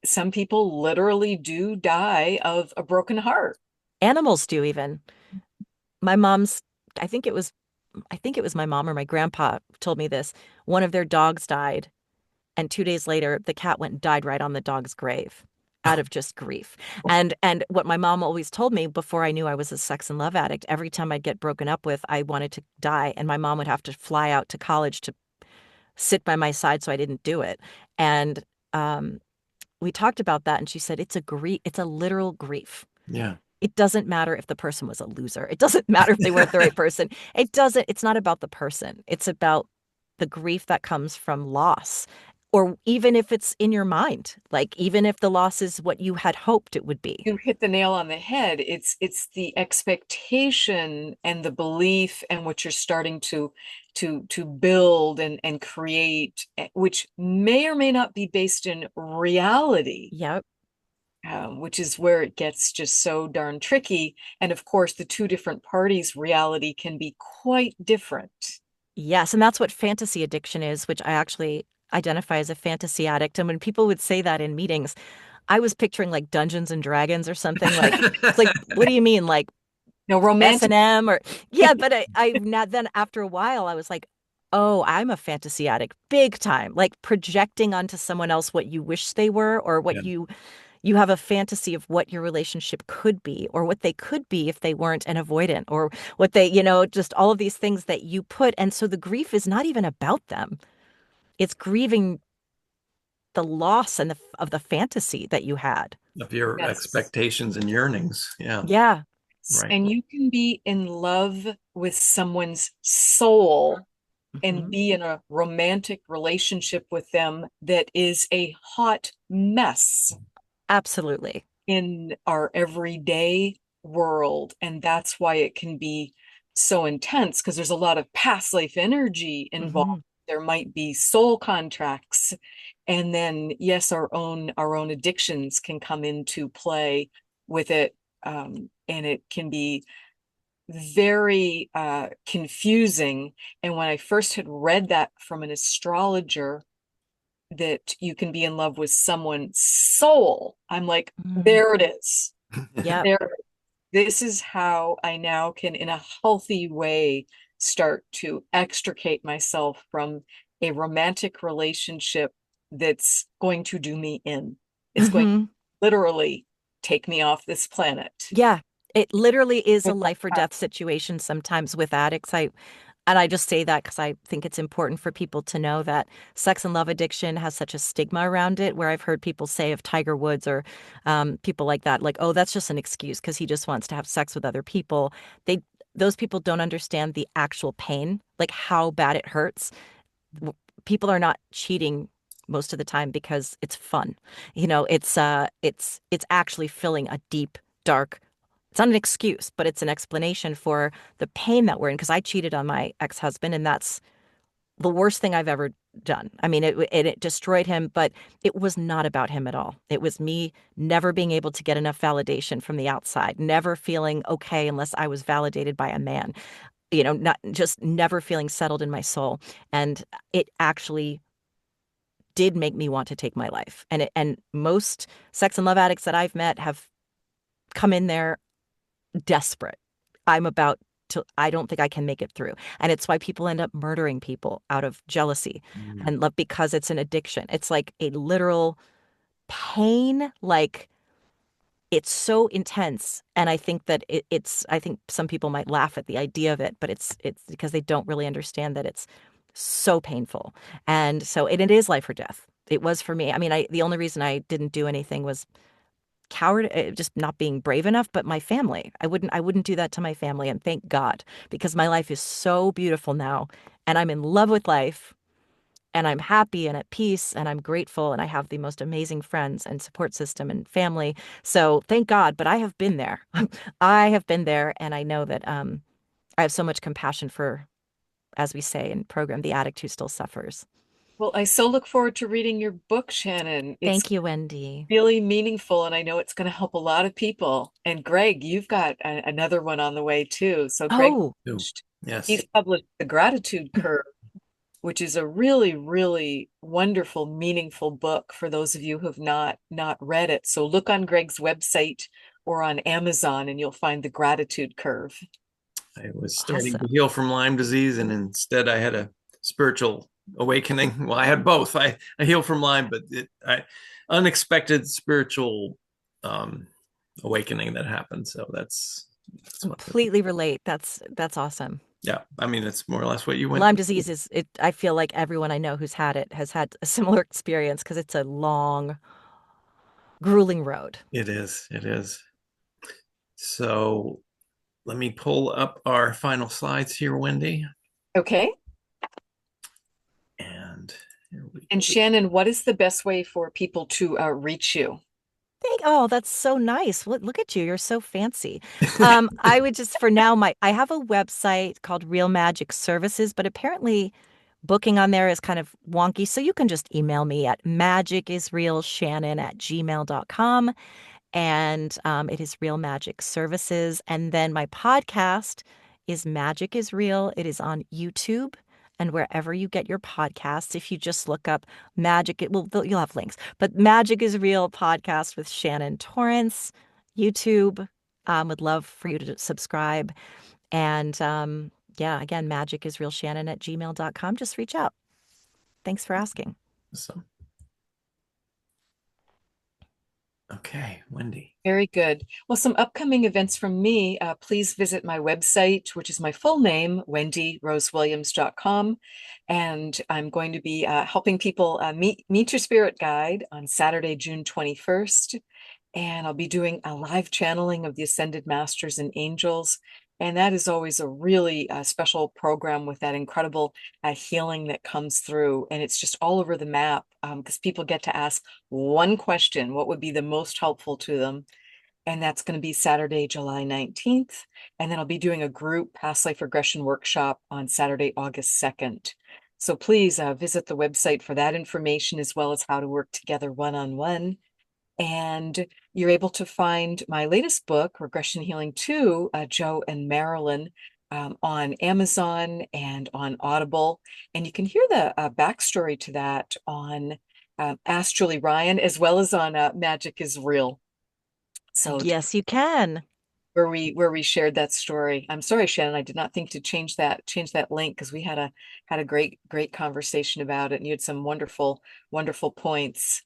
Some people literally do die of a broken heart. animals do even. My mom's, I think it was, I think it was my mom or my grandpa told me this. One of their dogs died, and 2 days later, the cat went and died right on the dog's grave out of just grief. And what my mom always told me before I knew I was a sex and love addict, every time I'd get broken up with, I wanted to die, and my mom would have to fly out to college to sit by my side so I didn't do it. And we talked about that, and she said it's a grief, it's a literal grief. yeah. It doesn't matter if the person was a loser. It doesn't matter if they weren't the right person. It's not about the person. It's about the grief that comes from loss. Or even if it's in your mind, like even if the loss is what you had hoped it would be. You hit the nail on the head. It's the expectation and the belief and what you're starting to build and create, which may or may not be based in reality, Yep. which is where it gets just so darn tricky. And of course, the two different parties' reality can be quite different. Yes. And that's what fantasy addiction is, which I actually identify as a fantasy addict. And when people would say that in meetings, I was picturing like Dungeons and Dragons or something. Like, it's like, what do you mean? Like No, romantic. S&M or yeah, but I not then after a while I was like, oh, I'm a fantasy addict big time, like projecting onto someone else what you wish they were, or what Yeah. you have a fantasy of what your relationship could be, or what they could be if they weren't an avoidant, or what they, just all of these things that you put. And so the grief is not even about them. It's grieving the loss and of the fantasy that you had. Of your Yes. expectations and yearnings. Yeah. Yeah. Right. And you can be in love with someone's soul and Hmm. be in a romantic relationship with them that is a hot mess Absolutely. in our everyday world. And that's why it can be so intense because there's a lot of past life energy involved. Hmm. There might be soul contracts. And then, yes, our own addictions can come into play with it. And it can be very confusing. And when I first had read that from an astrologer, that you can be in love with someone's soul, I'm like, Hmm. there it is. Yep. There, this is how I now can, in a healthy way, start to extricate myself from a romantic relationship that's going to do me in. It's going to Hmm. literally take me off this planet. Yeah, it literally is a life or death situation sometimes with addicts. And I just say that because I think it's important for people to know that sex and love addiction has such a stigma around it, where I've heard people say of Tiger Woods or people like that, like, oh, that's just an excuse because he just wants to have sex with other people. Those people don't understand the actual pain, like how bad it hurts. People are not cheating most of the time because it's fun. It's actually filling a deep, dark, it's not an excuse, but it's an explanation for the pain that we're in. Because I cheated on my ex-husband, and that's the worst thing I've ever done. I mean, it destroyed him, but it was not about him at all. It was me never being able to get enough validation from the outside, never feeling okay unless I was validated by a man, not just never feeling settled in my soul. And it actually did make me want to take my life. And most sex and love addicts that I've met have come in there desperate. I'm about to, I don't think I can make it through. And it's why people end up murdering people out of jealousy Mm. and love, because it's an addiction. It's like a literal pain, like it's so intense. And I think that I think some people might laugh at the idea of it, but it's because they don't really understand that it's so painful. And so it is life or death. It was for me. I mean, the only reason I didn't do anything was coward, just not being brave enough. But my family, I wouldn't do that to my family, and thank God, because my life is so beautiful now, and I'm in love with life, and I'm happy and at peace and I'm grateful and I have the most amazing friends and support system and family. So thank God, but I have been there. I have been there, and I know that I have so much compassion for, as we say in program, the addict who still suffers. Well, I so look forward to reading your book, Shannon. It's Thank you, Wendy. really meaningful, and I know it's going to help a lot of people. And Gregg, you've got another one on the way too. So Gregg, Oh, Ooh, yes. he's published The Gratitude Curve, which is a really, really wonderful, meaningful book for those of you who have not read it. So look on Gregg's website or on Amazon, and you'll find The Gratitude Curve. I was starting to awesome. heal from Lyme disease, and instead I had a spiritual awakening. Well, I had both. I healed from Lyme, but unexpected spiritual um, awakening that happened. So that's what. Completely relate. That's awesome. Yeah, I mean, it's more or less what you went Lyme through. disease is it. I feel like everyone I know who's had it has had a similar experience because it's a long, grueling road. It is. It is. So let me pull up our final slides here, Wendy. Okay. And here we And go. Shannon, what is the best way for people to reach you? Oh, that's so nice. Look at you. You're so fancy. I would just for now I have a website called Real Magic Services, but apparently booking on there is kind of wonky. So you can just email me at magicisrealshannon@gmail.com. And it is Real Magic Services. And then my podcast is Magic is Real. It is on YouTube and wherever you get your podcasts. If you just look up Magic, you'll have links. But Magic is Real podcast with Shannon Torrence, YouTube. Would love for you to subscribe. And yeah, again, magicisrealshannon@gmail.com. Just reach out. Thanks for asking. So, okay, Wendy. Very good. Well, some upcoming events from me. Please visit my website, which is my full name, wendyrosewilliams.com. And I'm going to be helping people meet your spirit guide on Saturday, June 21st. And I'll be doing a live channeling of the Ascended Masters and Angels. And that is always a really special program with that incredible healing that comes through. And it's just all over the map because people get to ask one question: what would be the most helpful to them? And that's going to be Saturday, July 19th. And then I'll be doing a group past life regression workshop on Saturday, August 2nd. So please visit the website for that information, as well as how to work together one-on-one. And you're able to find my latest book, Regression Healing 2, Joe and Marilyn, on Amazon and on Audible. And you can hear the backstory to that on Ask Julie Ryan, as well as on Magic is Real. So Yes, you can. where we shared that story. I'm sorry, Shannon, I did not think to change that link because we had a great conversation about it, and you had some wonderful points.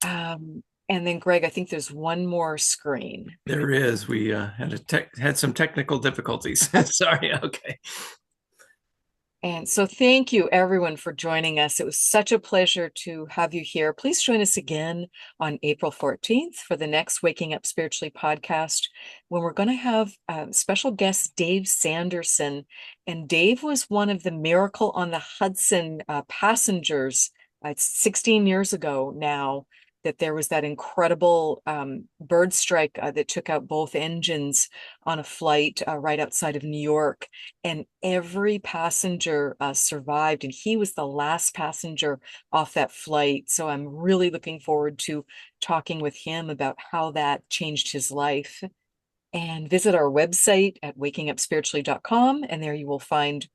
And then Gregg, I think there's one more screen. There is. We had some technical difficulties. Sorry. Okay. And so thank you everyone for joining us. It was such a pleasure to have you here. Please join us again on April 14th for the next Waking Up Spiritually podcast, when we're going to have special guest Dave Sanderson. And Dave was one of the Miracle on the Hudson passengers. It's 16 years ago now that there was that incredible bird strike that took out both engines on a flight right outside of New York. And every passenger survived, and he was the last passenger off that flight. So I'm really looking forward to talking with him about how that changed his life. And visit our website at wakingupspiritually.com, and there you will find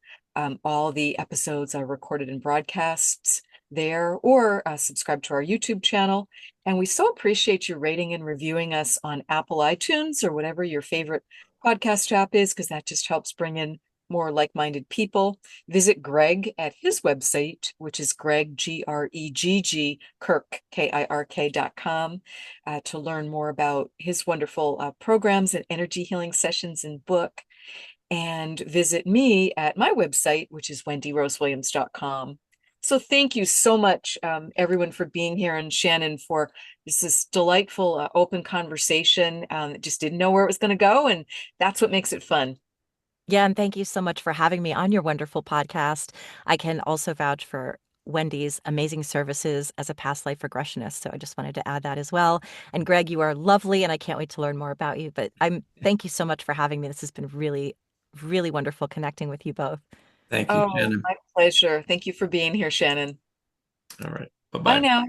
all the episodes are recorded and broadcasts there, or subscribe to our YouTube channel. And we so appreciate you rating and reviewing us on Apple iTunes or whatever your favorite podcast app is, because that just helps bring in more like-minded people. Visit Gregg at his website, which is Gregg, Gregg, Kirk, KIRK.com, to learn more about his wonderful programs and energy healing sessions and book. And visit me at my website, which is wendyrosewilliams.com. So thank you so much, everyone, for being here, and Shannon for this delightful open conversation. Just didn't know where it was going to go, and that's what makes it fun. Yeah, and thank you so much for having me on your wonderful podcast. I can also vouch for Wendy's amazing services as a past life regressionist. So I just wanted to add that as well. And Gregg, you are lovely, and I can't wait to learn more about you. But thank you so much for having me. This has been really, really wonderful connecting with you both. Thank you, Oh, Shannon. my pleasure. Thank you for being here, Shannon. All right. Bye Bye-bye. now.